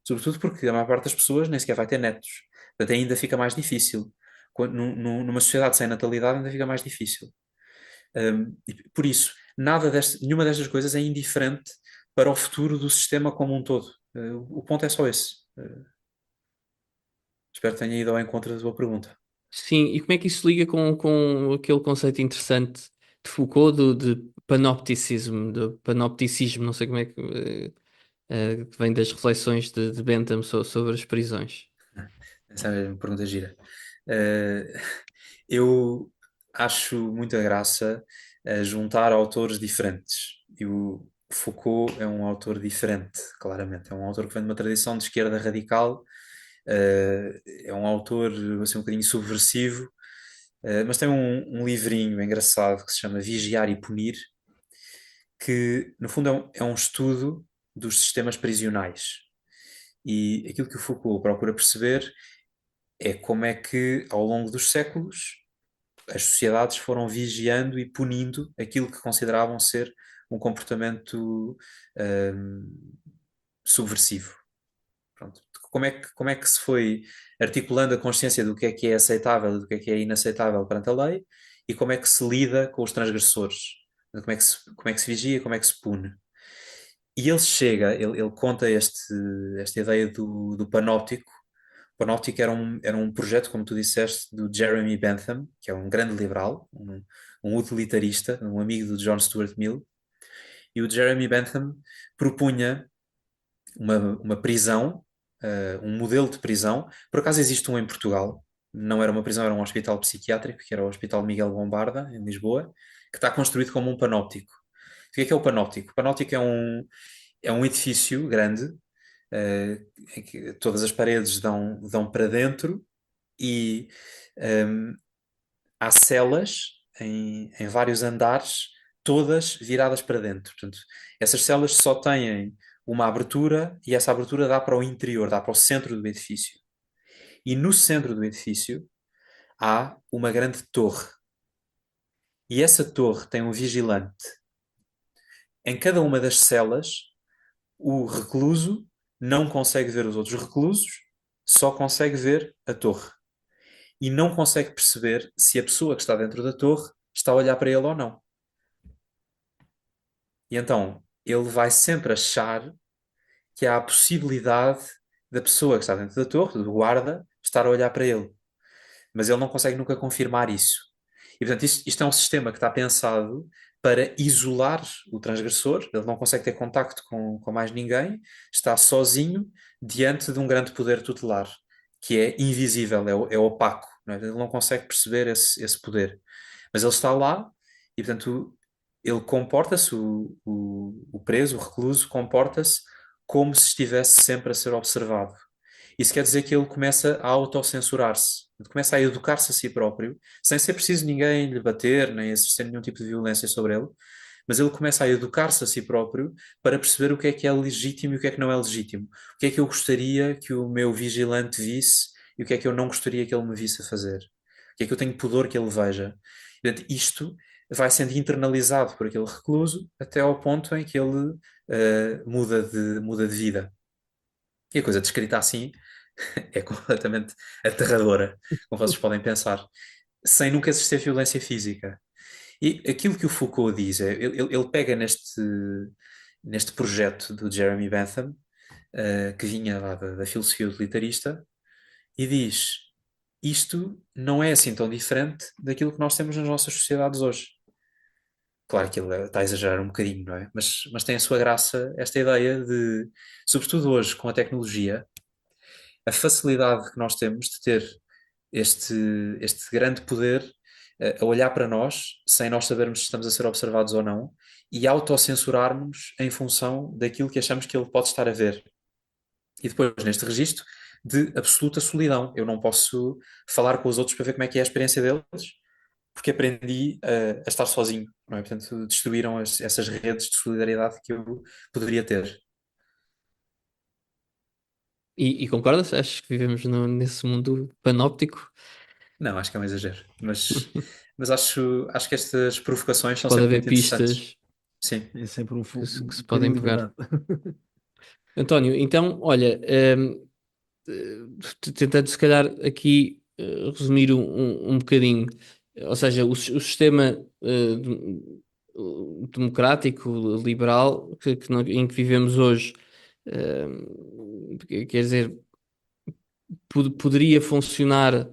C: Sobretudo porque a maior parte das pessoas nem sequer vai ter netos. Portanto, ainda fica mais difícil. Numa sociedade sem natalidade, ainda fica mais difícil. E por isso, nenhuma destas coisas é indiferente para o futuro do sistema como um todo. O ponto é só esse. Espero que tenha ido ao encontro da tua pergunta.
B: Sim, e como é que isso liga com aquele conceito interessante de Foucault de panopticismo, não sei como é que vem das reflexões de Bentham sobre as prisões.
C: Essa é uma pergunta gira. Eh, eu acho muita graça a juntar autores diferentes. E o Foucault é um autor diferente, claramente. É um autor que vem de uma tradição de esquerda radical, é um autor assim, um bocadinho subversivo, mas tem um livrinho engraçado que se chama Vigiar e Punir, que no fundo é um estudo dos sistemas prisionais. E aquilo que o Foucault procura perceber é como é que, ao longo dos séculos, as sociedades foram vigiando e punindo aquilo que consideravam ser um comportamento hum, subversivo. Pronto. Como é que se foi articulando a consciência do que é aceitável e do que é inaceitável perante a lei e como é que se lida com os transgressores, como é que se vigia, como é que se pune. E ele chega, ele conta esta ideia do panóptico. O panóptico era um projeto, como tu disseste, do Jeremy Bentham, que é um grande liberal, um utilitarista, um amigo do John Stuart Mill. E o Jeremy Bentham propunha uma prisão, um modelo de prisão. Por acaso existe um em Portugal, não era uma prisão, era um hospital psiquiátrico, que era o Hospital Miguel Bombarda, em Lisboa, que está construído como um panóptico. O que é o panóptico? O panóptico é um edifício grande, em que todas as paredes dão para dentro e há celas em vários andares, todas viradas para dentro. Portanto, essas celas só têm uma abertura e essa abertura dá para o interior, dá para o centro do edifício. E no centro do edifício há uma grande torre. E essa torre tem um vigilante. Em cada uma das celas, o recluso não consegue ver os outros reclusos, só consegue ver a torre. E não consegue perceber se a pessoa que está dentro da torre está a olhar para ele ou não. E então ele vai sempre achar que há a possibilidade da pessoa que está dentro da torre, do guarda, estar a olhar para ele. Mas ele não consegue nunca confirmar isso. E portanto, isto é um sistema que está pensado para isolar o transgressor. Ele não consegue ter contacto com mais ninguém, está sozinho diante de um grande poder tutelar, que é invisível, é opaco. Não é? Ele não consegue perceber esse poder. Mas ele está lá e, portanto, ele comporta-se, o preso, o recluso, comporta-se como se estivesse sempre a ser observado. Isso quer dizer que ele começa a autocensurar-se, começa a educar-se a si próprio, sem ser preciso ninguém lhe bater, nem exercer nenhum tipo de violência sobre ele, mas ele começa a educar-se a si próprio para perceber o que é legítimo e o que é que não é legítimo. O que é que eu gostaria que o meu vigilante visse e o que é que eu não gostaria que ele me visse a fazer. O que é que eu tenho pudor que ele veja. Portanto, isto vai sendo internalizado por aquele recluso até ao ponto em que ele muda de vida. E a coisa descrita assim é completamente aterradora, como vocês podem pensar, sem nunca existir violência física. E aquilo que o Foucault diz é, ele pega neste projeto do Jeremy Bentham, que vinha lá da filosofia utilitarista, e diz: isto não é assim tão diferente daquilo que nós temos nas nossas sociedades hoje. Claro que ele está a exagerar um bocadinho, não é? Mas tem a sua graça esta ideia de, sobretudo hoje, com a tecnologia, a facilidade que nós temos de ter este, este grande poder a olhar para nós, sem nós sabermos se estamos a ser observados ou não, e autocensurarmos em função daquilo que achamos que ele pode estar a ver. E depois, neste registro, de absoluta solidão. Eu não posso falar com os outros para ver como é que é a experiência deles, porque aprendi a estar sozinho, não é? Portanto, destruíram essas redes de solidariedade que eu poderia ter.
B: E concordas? Acho que vivemos nesse mundo panóptico.
C: Não, acho que é um exagero, mas acho que estas provocações são
B: Pode
C: sempre
B: haver
C: muito interessantes.
B: pistas
C: Sim.
A: É sempre
B: que
A: um
B: se podem
A: bocadinho de
B: pegar.
A: verdade.
B: António, então, olha, tentando se calhar aqui resumir um bocadinho, ou seja, o sistema democrático, liberal, em que vivemos hoje, quer dizer, poderia funcionar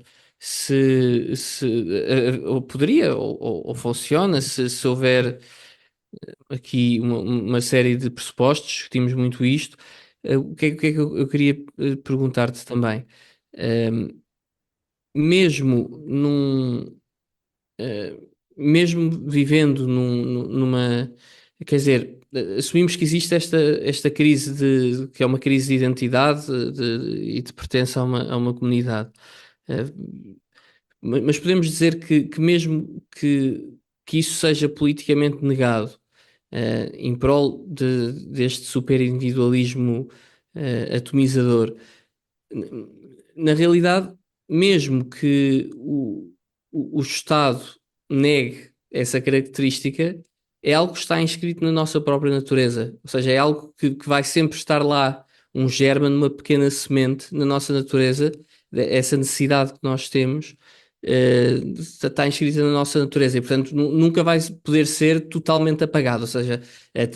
B: ou poderia, ou funciona, se houver aqui uma série de pressupostos, discutimos muito isto. O que é que eu queria perguntar-te também? Ehm, mesmo eh, mesmo vivendo numa, quer dizer, assumimos que existe esta crise que é uma crise de identidade e de pertença a uma comunidade. Eh, mas podemos dizer que mesmo que isso seja politicamente negado, em prol deste superindividualismo, atomizador, na realidade, mesmo que o Estado negue essa característica, é algo que está inscrito na nossa própria natureza. Ou seja, é algo que vai sempre estar lá, um germe, numa pequena semente na nossa natureza, essa necessidade que nós temos, está inscrita na nossa natureza e, portanto, nunca vai poder ser totalmente apagado. Ou seja,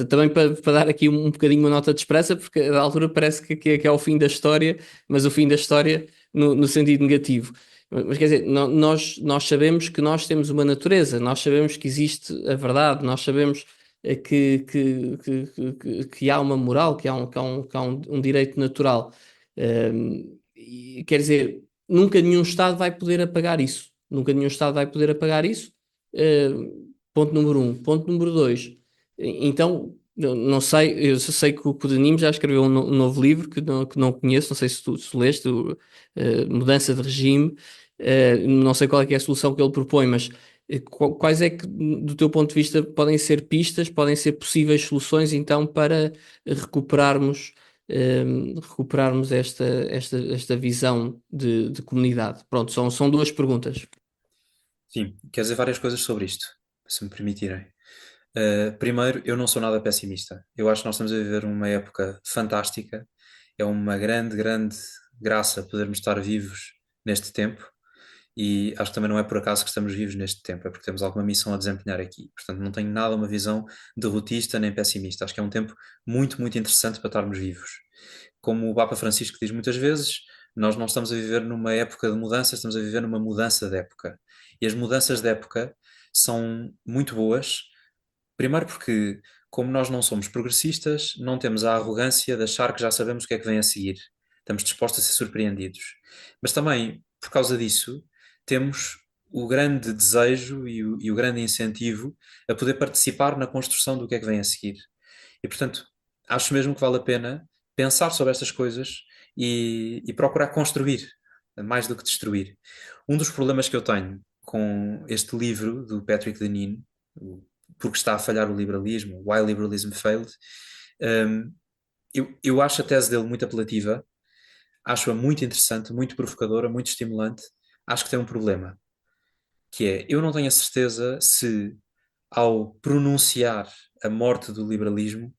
B: também para dar aqui um bocadinho uma nota de esperança, porque à altura parece que é o fim da história, mas o fim da história no sentido negativo. Mas quer dizer, nós sabemos que nós temos uma natureza, nós sabemos que existe a verdade, nós sabemos que há uma moral, que há um direito natural. E, quer dizer, nunca nenhum Estado vai poder apagar isso. Nunca nenhum Estado vai poder apagar isso. Ponto número um. Ponto número dois. Então, eu não sei, eu só sei que o Danilo já escreveu um novo livro que não conheço, não sei se tu leste, Mudança de Regime. Não sei qual é que é a solução que ele propõe, mas quais é que, do teu ponto de vista, podem ser pistas, podem ser possíveis soluções, então, para recuperarmos, recuperarmos esta visão de comunidade? Pronto, são duas perguntas.
C: Sim, quer dizer várias coisas sobre isto, se me permitirem. Primeiro, eu não sou nada pessimista. Eu acho que nós estamos a viver uma época fantástica. É uma grande, grande graça podermos estar vivos neste tempo. E acho que também não é por acaso que estamos vivos neste tempo, é porque temos alguma missão a desempenhar aqui. Portanto, não tenho nada uma visão derrotista nem pessimista. Acho que é um tempo muito, muito interessante para estarmos vivos. Como o Papa Francisco diz muitas vezes, nós não estamos a viver numa época de mudança, estamos a viver numa mudança de época. E as mudanças de época são muito boas. Primeiro porque, como nós não somos progressistas, não temos a arrogância de achar que já sabemos o que é que vem a seguir. Estamos dispostos a ser surpreendidos. Mas também, por causa disso, temos o grande desejo e o grande incentivo a poder participar na construção do que é que vem a seguir. E, portanto, acho mesmo que vale a pena pensar sobre estas coisas e procurar construir, mais do que destruir. Um dos problemas que eu tenho com este livro do Patrick Deneen, porque está a falhar o liberalismo, Why Liberalism Failed, um, eu acho a tese dele muito apelativa, acho-a muito interessante, muito provocadora, muito estimulante. Acho que tem um problema, que é, eu não tenho a certeza se, ao pronunciar a morte do liberalismo,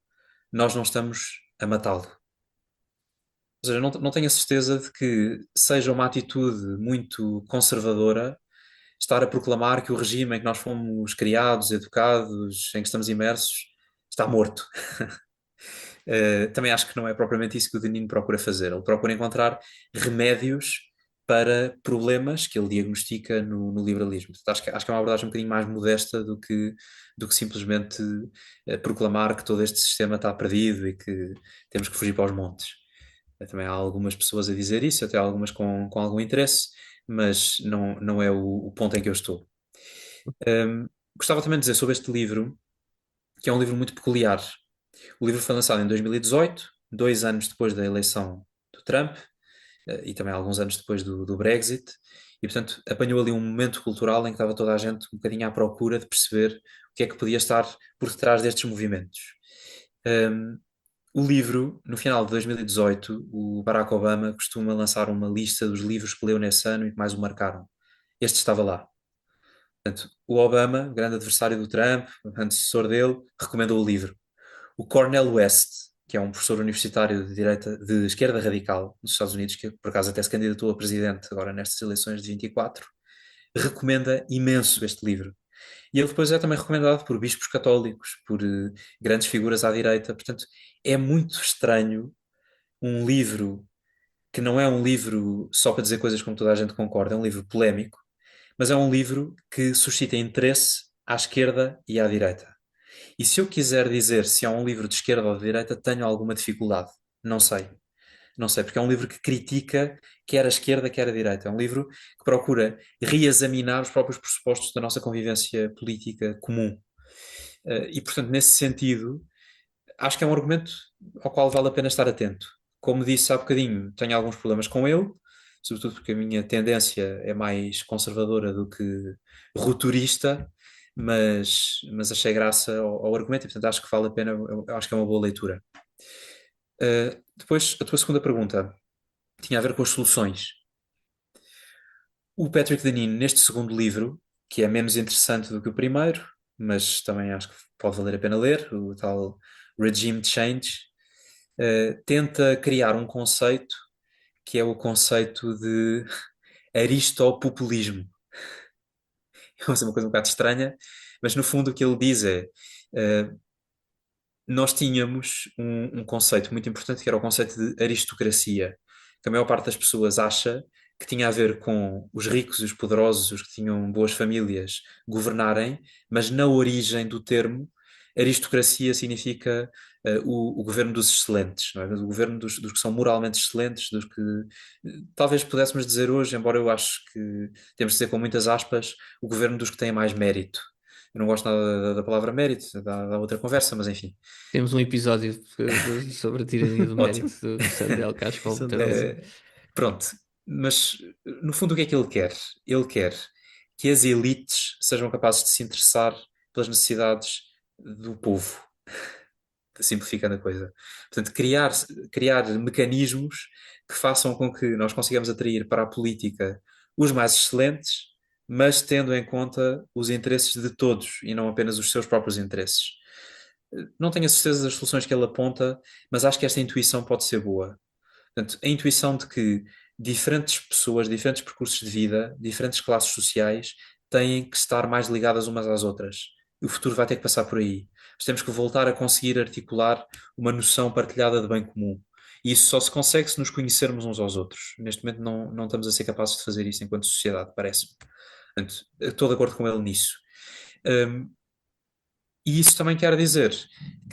C: nós não estamos a matá-lo. Ou seja, não tenho a certeza de que seja uma atitude muito conservadora estar a proclamar que o regime em que nós fomos criados, educados, em que estamos imersos, está morto. Também acho que não é propriamente isso que o Denino procura fazer. Ele procura encontrar remédios para problemas que ele diagnostica no liberalismo. Portanto, acho que é uma abordagem um bocadinho mais modesta do que simplesmente proclamar que todo este sistema está perdido e que temos que fugir para os montes. Também há algumas pessoas a dizer isso, até algumas com algum interesse, mas não é o ponto em que eu estou. Gostava também de dizer sobre este livro, que é um livro muito peculiar. O livro foi lançado em 2018, 2 anos depois da eleição do Trump, e também alguns anos depois do Brexit, e portanto apanhou ali um momento cultural em que estava toda a gente um bocadinho à procura de perceber o que é que podia estar por detrás destes movimentos. Um, o livro, no final de 2018, o Barack Obama costuma lançar uma lista dos livros que leu nesse ano e que mais o marcaram. Este estava lá. Portanto, o Obama, grande adversário do Trump, antecessor dele, recomendou o livro. O Cornel West, que é um professor universitário de esquerda radical nos Estados Unidos, que por acaso até se candidatou a presidente agora nestas eleições de 24, recomenda imenso este livro. E ele depois é também recomendado por bispos católicos, por grandes figuras à direita. Portanto, é muito estranho um livro que não é um livro só para dizer coisas com que toda a gente concorda, é um livro polémico, mas é um livro que suscita interesse à esquerda e à direita. E se eu quiser dizer se é um livro de esquerda ou de direita, tenho alguma dificuldade. Não sei. Não sei, porque é um livro que critica quer a esquerda, quer a direita. É um livro que procura reexaminar os próprios pressupostos da nossa convivência política comum. E, portanto, nesse sentido, acho que é um argumento ao qual vale a pena estar atento. Como disse há bocadinho, tenho alguns problemas com ele, sobretudo porque a minha tendência é mais conservadora do que rupturista, mas achei graça ao argumento e, portanto, acho que vale a pena, eu acho que é uma boa leitura. Depois, a tua segunda pergunta tinha a ver com as soluções. O Patrick Deneen, neste segundo livro, que é menos interessante do que o primeiro, mas também acho que pode valer a pena ler, o tal Regime Change, tenta criar um conceito que é o conceito de aristopopulismo. É uma coisa um bocado estranha, mas no fundo o que ele diz é, eh, nós tínhamos um conceito muito importante que era o conceito de aristocracia, que a maior parte das pessoas acha que tinha a ver com os ricos e os poderosos, os que tinham boas famílias, governarem, mas na origem do termo, aristocracia significa o governo dos excelentes, não é? O governo dos que são moralmente excelentes, dos que talvez pudéssemos dizer hoje, embora eu acho que temos de dizer com muitas aspas, o governo dos que têm mais mérito. Eu não gosto nada da palavra mérito, da outra conversa, mas enfim.
B: Temos um episódio sobre a tirania do
C: Ótimo.
B: mérito do Sandel, que acho que vale muito a
A: Sandel,
B: pena.
A: sim.
C: Eh, Pronto, mas no fundo o que é que ele quer? Ele quer que as elites sejam capazes de se interessar pelas necessidades do povo, simplificando a coisa. Portanto, criar mecanismos que façam com que nós consigamos atrair para a política os mais excelentes, mas tendo em conta os interesses de todos e não apenas os seus próprios interesses. Não tenho a certeza das soluções que ele aponta, mas acho que esta intuição pode ser boa. Portanto, a intuição de que diferentes pessoas, diferentes percursos de vida, diferentes classes sociais têm que estar mais ligadas umas às outras. E o futuro vai ter que passar por aí. Nós temos que voltar a conseguir articular uma noção partilhada de bem comum. E isso só se consegue se nos conhecermos uns aos outros. Neste momento não estamos a ser capazes de fazer isso enquanto sociedade, parece-me. Portanto, estou de acordo com ele nisso. Um, e isso também quer dizer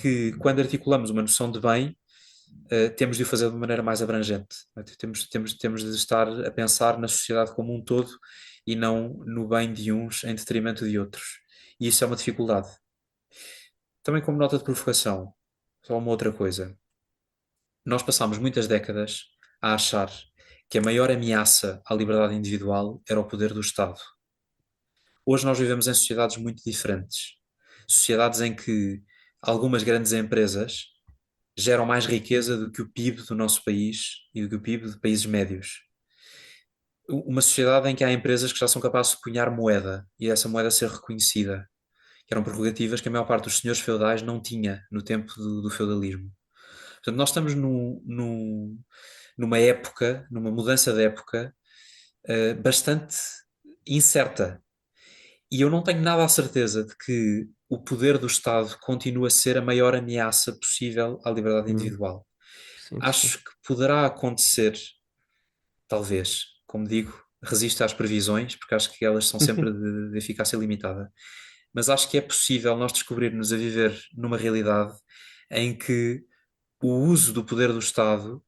C: que quando articulamos uma noção de bem, temos de o fazer de maneira mais abrangente. Temos de estar a pensar na sociedade como um todo e não no bem de uns em detrimento de outros. E isso é uma dificuldade. Também como nota de provocação, só uma outra coisa. Nós passámos muitas décadas a achar que a maior ameaça à liberdade individual era o poder do Estado. Hoje nós vivemos em sociedades muito diferentes. Sociedades em que algumas grandes empresas geram mais riqueza do que o PIB do nosso país e do que o PIB de países médios. Uma sociedade em que há empresas que já são capazes de cunhar moeda e essa moeda ser reconhecida, que eram prerrogativas que a maior parte dos senhores feudais não tinha no tempo do feudalismo. Portanto, nós estamos numa época, numa mudança de época, bastante incerta. E eu não tenho nada a certeza de que o poder do Estado continua a ser a maior ameaça possível à liberdade
B: Hum,
C: individual.
B: sim, sim.
C: Acho que poderá acontecer, talvez, como digo, resisto às previsões, porque acho que elas são sempre de eficácia limitada. Mas acho que é possível nós descobrirmos a viver numa realidade em que o uso do poder do Estado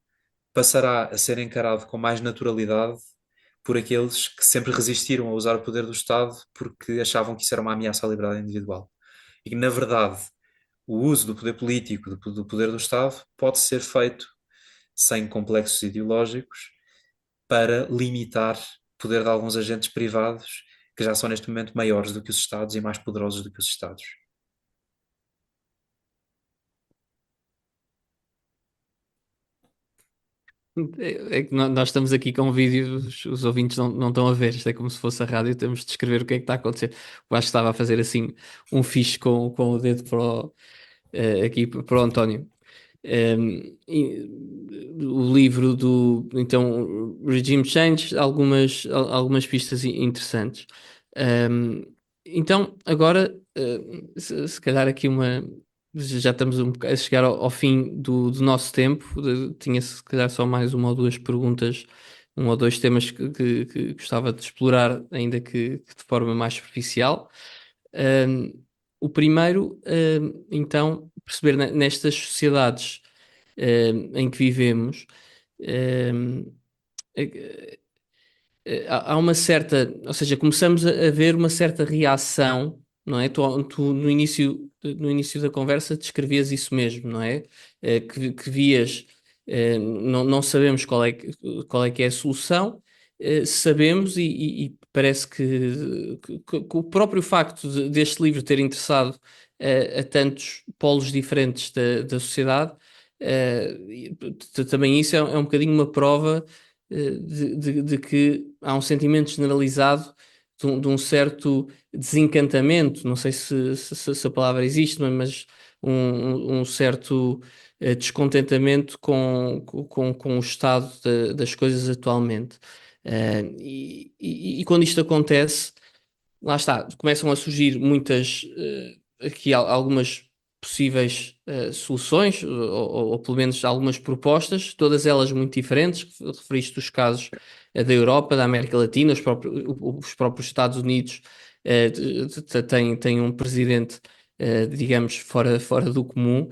C: passará a ser encarado com mais naturalidade por aqueles que sempre resistiram a usar o poder do Estado porque achavam que isso era uma ameaça à liberdade individual. E que, na verdade, o uso do poder político, do poder do Estado, pode ser feito sem complexos ideológicos para limitar o poder de alguns agentes privados que já são neste momento maiores do que os Estados e mais poderosos do que os Estados.
B: É que nós estamos aqui com um vídeo, os ouvintes não estão a ver, isto é como se fosse a rádio, temos de descrever o que é que está a acontecer. Eu acho que estava a fazer assim um fixe com o dedo aqui para o António. O livro do então Regime Change, algumas pistas interessantes. Um, então, agora, se calhar aqui já estamos a chegar ao fim do nosso tempo. Tinha se calhar só mais uma ou duas perguntas, um ou dois temas que gostava de explorar, ainda que de forma mais superficial. Um, o primeiro, então, perceber nestas sociedades em que vivemos, um, há uma certa, ou seja, começamos a ver uma certa reação, não é? Tu no início da conversa descrevias isso mesmo, não é? Que vias, não sabemos qual é que é a solução, sabemos e parece que o próprio facto deste livro ter interessado a tantos polos diferentes da sociedade, também isso é um bocadinho uma prova de que há um sentimento generalizado de um certo desencantamento, não sei se a palavra existe, mas um certo descontentamento com o estado das coisas atualmente. E quando isto acontece, lá está, começam a surgir muitas, aqui algumas possíveis soluções, ou pelo menos algumas propostas, todas elas muito diferentes. Referiste os casos da Europa, da América Latina, os próprios Estados Unidos têm um presidente, digamos, fora do comum.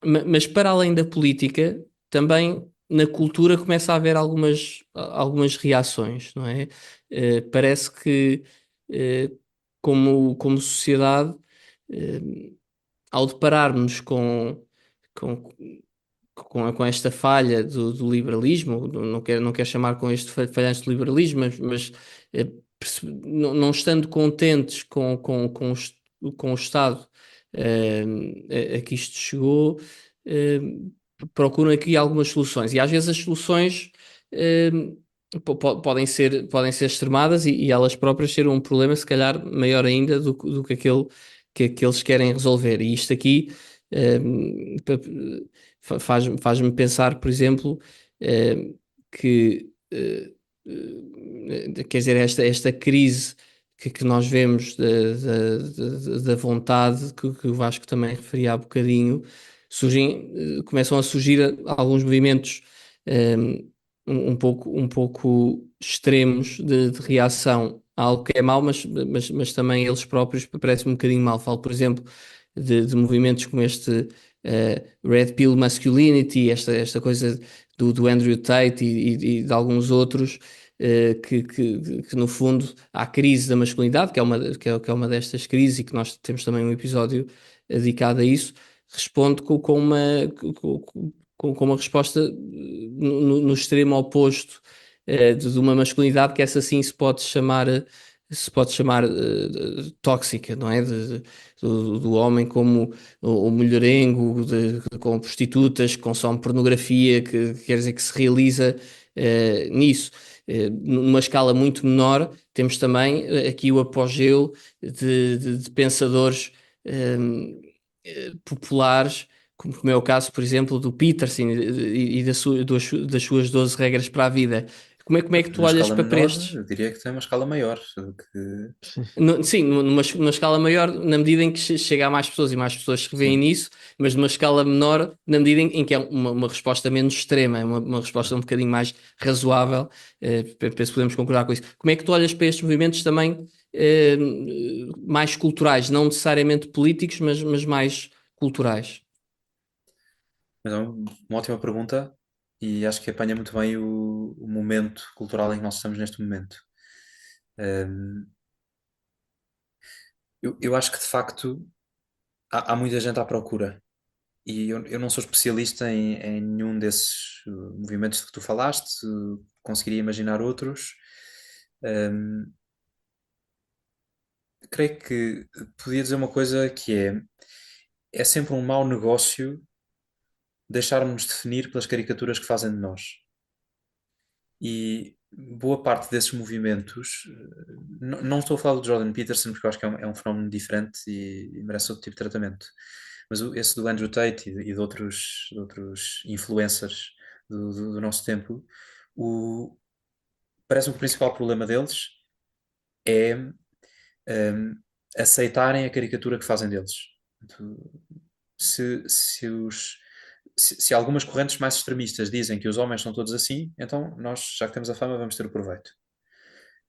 B: Mas para além da política, também na cultura começa a haver algumas reações, não é? Parece que, eh, como sociedade, eh, ao depararmos com, com esta falha do liberalismo, não quero chamar com este falhanço do liberalismo, mas não estando contentes com o estado a que isto chegou, eh, procuram aqui algumas soluções. E às vezes as soluções eh, podem ser extremadas e elas próprias serem um problema, se calhar, maior ainda do que aquele que eles querem resolver. E isto aqui eh, faz-me pensar, por exemplo, que quer dizer, esta crise que nós vemos da vontade, que o Vasco também referia há bocadinho, começam a surgir alguns movimentos um pouco extremos de reação a algo que é mau, mas também eles próprios parecem um bocadinho mal. Falo, por exemplo, de movimentos como este Red Pill Masculinity, esta coisa do Andrew Tate e de alguns outros, que no fundo há a crise da masculinidade, que é uma destas crises e que nós temos também um episódio dedicado a isso, responde com uma resposta no extremo oposto de uma masculinidade que essa sim se pode chamar tóxica, não é? Do homem como o mulherengo, com prostitutas, que consome pornografia, que quer dizer que se realiza nisso. Numa escala muito menor, temos também aqui o apogeu de pensadores populares, como é o caso, por exemplo, do Peterson e das suas 12 regras para a vida. Como é que tu
C: Numa
B: olhas
C: escala
B: para
C: menor,
B: estes?
C: eu diria que tem uma escala maior do que.
B: Sim, numa escala maior, na medida em que chega a mais pessoas e mais pessoas se revêem
C: Sim,
B: nisso, mas numa escala menor, na medida em que é uma resposta menos extrema, é uma resposta um bocadinho mais razoável. Penso que podemos concordar com isso. Como é que tu olhas para estes movimentos também mais culturais, não necessariamente políticos, mas mais culturais?
C: mas é uma ótima pergunta e acho que apanha muito bem o momento cultural em que nós estamos neste momento. Um, eu acho que de facto há muita gente à procura e eu não sou especialista em nenhum desses movimentos que tu falaste, conseguiria imaginar outros. Um, creio que podia dizer uma coisa que é sempre um mau negócio deixarmos definir pelas caricaturas que fazem de nós. E boa parte desses movimentos, não estou a falar do Jordan Peterson, porque eu acho que é um fenómeno diferente e merece outro tipo de tratamento, mas esse do Andrew Tate e de outros influencers do nosso tempo, o, parece-me que o principal problema deles é um, aceitarem a caricatura que fazem deles. Portanto, se algumas correntes mais extremistas dizem que os homens são todos assim, então nós, já que temos a fama, vamos ter o proveito.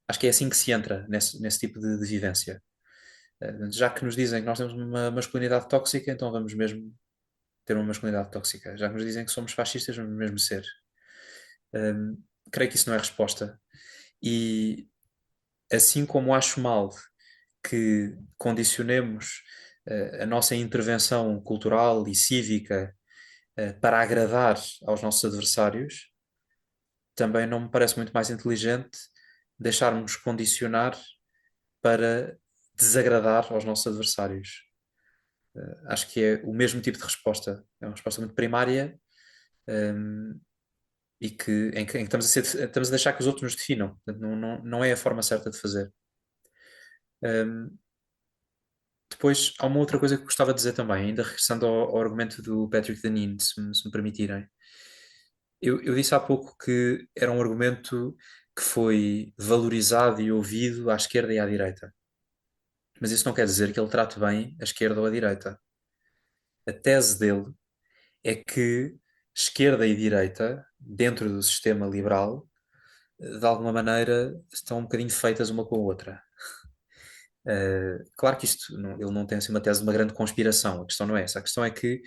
C: Acho que é assim que se entra nesse tipo de vivência. Já que nos dizem que nós temos uma masculinidade tóxica, então vamos mesmo ter uma masculinidade tóxica. Já que nos dizem que somos fascistas, vamos mesmo ser. Um, creio que isso não é resposta. E assim como acho mal que condicionemos a nossa intervenção cultural e cívica para agradar aos nossos adversários, também não me parece muito mais inteligente deixarmos condicionar para desagradar aos nossos adversários. Acho que é o mesmo tipo de resposta. É uma resposta muito primária, um, e em que estamos a deixar que os outros nos definam. Portanto, não é a forma certa de fazer. Um, depois, há uma outra coisa que gostava de dizer também, ainda regressando ao argumento do Patrick Deneen, se me permitirem. Eu disse há pouco que era um argumento que foi valorizado e ouvido à esquerda e à direita. Mas isso não quer dizer que ele trate bem a esquerda ou a direita. A tese dele é que esquerda e direita, dentro do sistema liberal, de alguma maneira estão um bocadinho feitas uma com a outra. Claro que ele não tem assim uma tese de uma grande conspiração, a questão não é essa. A questão é que,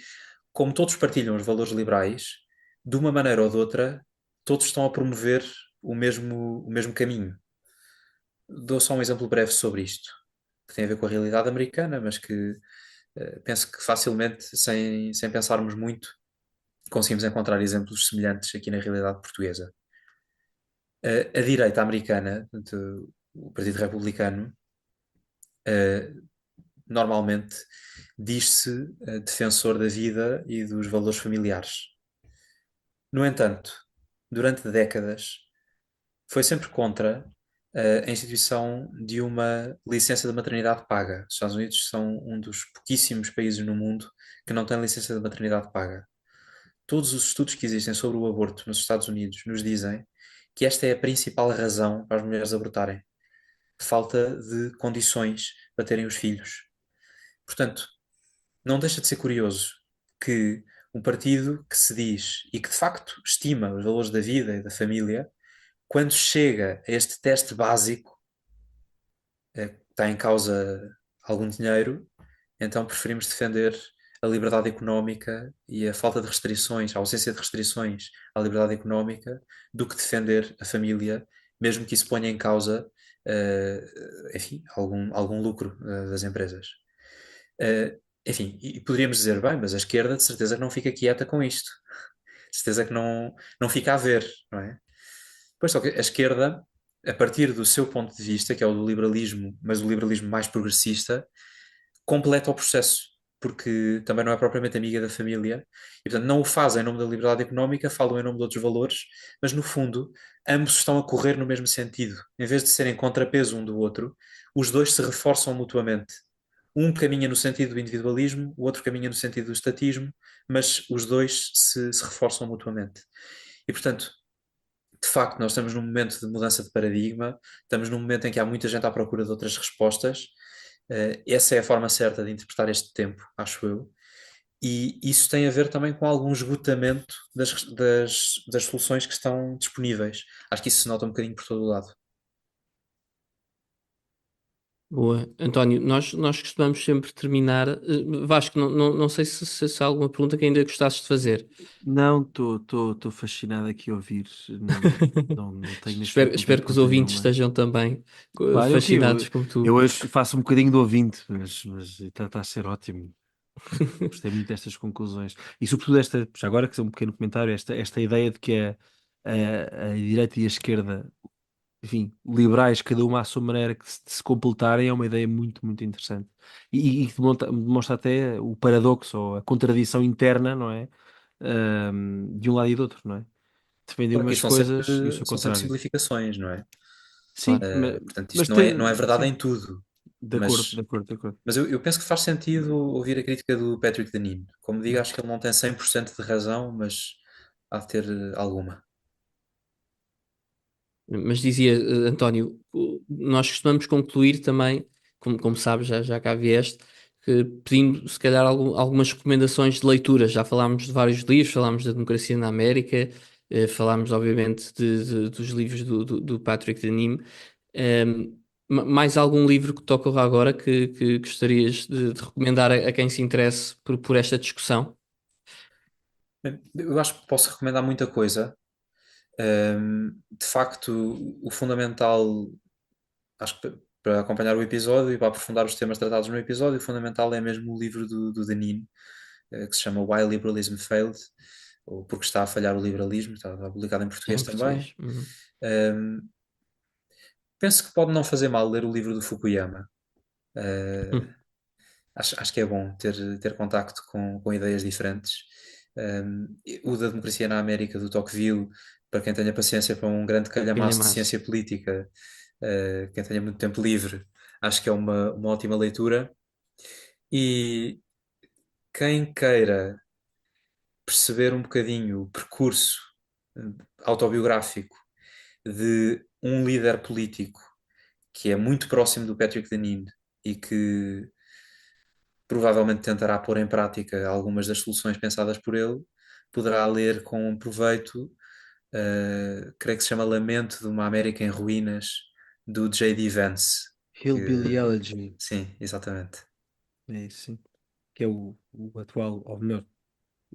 C: como todos partilham os valores liberais, de uma maneira ou de outra, todos estão a promover o mesmo caminho. Dou só um exemplo breve sobre isto, que tem a ver com a realidade americana, mas que penso que facilmente, sem pensarmos muito, conseguimos encontrar exemplos semelhantes aqui na realidade portuguesa. A direita americana, portanto, o Partido Republicano, eh, normalmente diz-se defensor da vida e dos valores familiares. No entanto, durante décadas, foi sempre contra a instituição de uma licença de maternidade paga. Os Estados Unidos são um dos pouquíssimos países no mundo que não tem licença de maternidade paga. Todos os estudos que existem sobre o aborto nos Estados Unidos nos dizem que esta é a principal razão para as mulheres abortarem. Falta de condições para terem os filhos. Portanto, não deixa de ser curioso que um partido que se diz e que de facto estima os valores da vida e da família, quando chega a este teste básico, que está em causa algum dinheiro, então preferimos defender a liberdade económica e a falta de restrições, a ausência de restrições à liberdade económica, do que defender a família, mesmo que isso ponha em causa, enfim, algum lucro das empresas. Enfim, e poderíamos dizer, bem, mas a esquerda de certeza que não fica quieta com isto. De certeza que não fica a ver, não é? Pois só que a esquerda, a partir do seu ponto de vista, que é o do liberalismo, mas o liberalismo mais progressista, completa o processo, porque também não é propriamente amiga da família, e portanto não o faz em nome da liberdade económica, falam em nome de outros valores, mas no fundo ambos estão a correr no mesmo sentido. Em vez de serem contrapeso um do outro, os dois se reforçam mutuamente. Um caminha no sentido do individualismo, o outro caminha no sentido do estatismo, mas os dois se reforçam mutuamente. E portanto, de facto, nós estamos num momento de mudança de paradigma, estamos num momento em que há muita gente à procura de outras respostas. Essa é a forma certa de interpretar este tempo, acho eu. E isso tem a ver também com algum esgotamento das soluções que estão disponíveis. Acho que isso se nota um bocadinho por todo o lado.
B: Boa. António, nós costumamos sempre terminar. Vasco, não sei se há alguma pergunta que ainda gostasses de fazer.
A: Não, estou fascinado aqui a ouvir. Não tenho neste momento não tenho
B: Espero que os
A: pergunta
B: ouvintes
A: nenhuma.
B: estejam também
A: Claro,
B: fascinados como
A: eu
B: tu.
A: hoje faço um bocadinho de ouvinte, mas está a ser ótimo. Gostei muito destas conclusões. E sobretudo já agora que é um pequeno comentário, esta ideia de que a direita e a esquerda, enfim, liberais, cada uma à sua maneira de se completarem, é uma ideia muito, muito interessante. E que demonstra até o paradoxo ou a contradição interna, não é? De um lado e do outro, não é? Defender
C: Claro, e
A: umas coisas e o seu
C: são sempre
A: contrário.
C: simplificações, não é?
B: Claro.
A: Sim,
C: Portanto,
A: mas
C: isto não é verdade em
A: sim,
C: tudo,
A: de acordo, de
C: mas,
A: acordo, de acordo.
C: mas eu penso que faz sentido ouvir a crítica do Patrick Deneen. Como digo, acho que ele não tem 100% de razão, mas há de ter alguma.
B: Mas dizia, António, nós costumamos concluir também, como sabes, já cá vieste, que pedindo se calhar algumas recomendações de leitura. Já falámos de vários livros, falámos da Democracia na América, falámos obviamente dos livros do Patrick Denime. Mais algum livro que te ocorra agora que gostarias de recomendar a quem se interesse por esta discussão?
C: Eu acho que posso recomendar muita coisa. De facto, o fundamental, acho que para acompanhar o episódio e para aprofundar os temas tratados no episódio, o fundamental é mesmo o livro do Denine, que se chama Why Liberalism Failed, ou Porque está a falhar o liberalismo, está publicado em
B: É
C: português
B: em
C: também.
B: português. Uhum.
C: Um, Penso que pode não fazer mal ler o livro do Fukuyama. Uh, acho que é bom ter contacto com ideias diferentes. O da Democracia na América, do Tocqueville, para quem tenha paciência para um grande calhamaço de
B: Calhamaço.
C: ciência política, quem tenha muito tempo livre, acho que é uma ótima leitura. E quem queira perceber um bocadinho o percurso autobiográfico de um líder político que é muito próximo do Patrick Deneen e que provavelmente tentará pôr em prática algumas das soluções pensadas por ele, poderá ler com proveito, creio que se chama Lamento de uma América em Ruínas, do J.D. Vance.
A: Hillbilly Elegy,
C: Sim, exatamente.
A: é isso, sim. Que é o atual, ou melhor,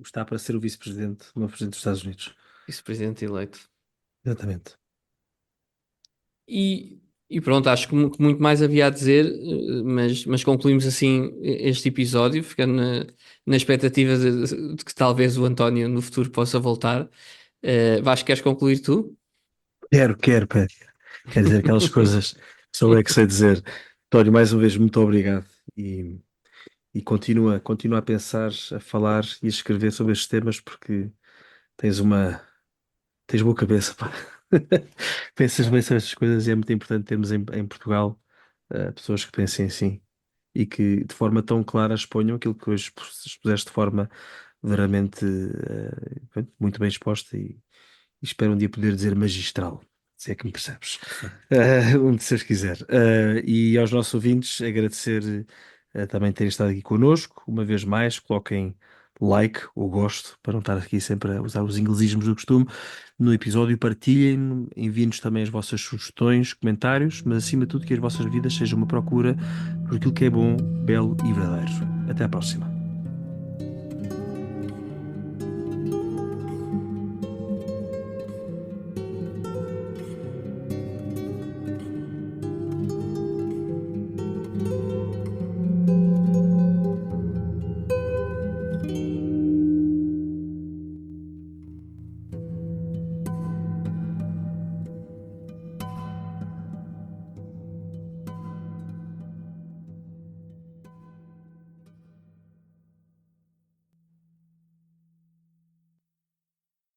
A: está para ser o vice-presidente, o novo presidente dos Estados Unidos.
B: Vice-presidente eleito.
A: Exatamente.
B: E, e pronto, acho que muito mais havia a dizer, mas concluímos assim este episódio, ficando na expectativa de que talvez o António no futuro possa voltar. Vasco, queres concluir tu?
A: Quero, Pedro. Quer dizer aquelas coisas que só eu é que sei dizer. António, mais uma vez, muito obrigado. E continua a pensar, a falar e a escrever sobre estes temas porque tens uma, tens boa cabeça, pá. Pensas bem sobre estas coisas e é muito importante termos em Portugal pessoas que pensem assim e que de forma tão clara exponham aquilo que hoje expuseste de forma verdadeiramente pronto, muito bem exposta e espero um dia poder dizer magistral, se é que me percebes. Onde Deus quiser. E aos nossos ouvintes, agradecer também terem estado aqui connosco. Uma vez mais, coloquem like ou gosto, para não estar aqui sempre a usar os inglesismos do costume. No episódio, partilhem, enviem-nos também as vossas sugestões, comentários, mas acima de tudo, que as vossas vidas sejam uma procura por aquilo que é bom, belo e verdadeiro. Até à próxima.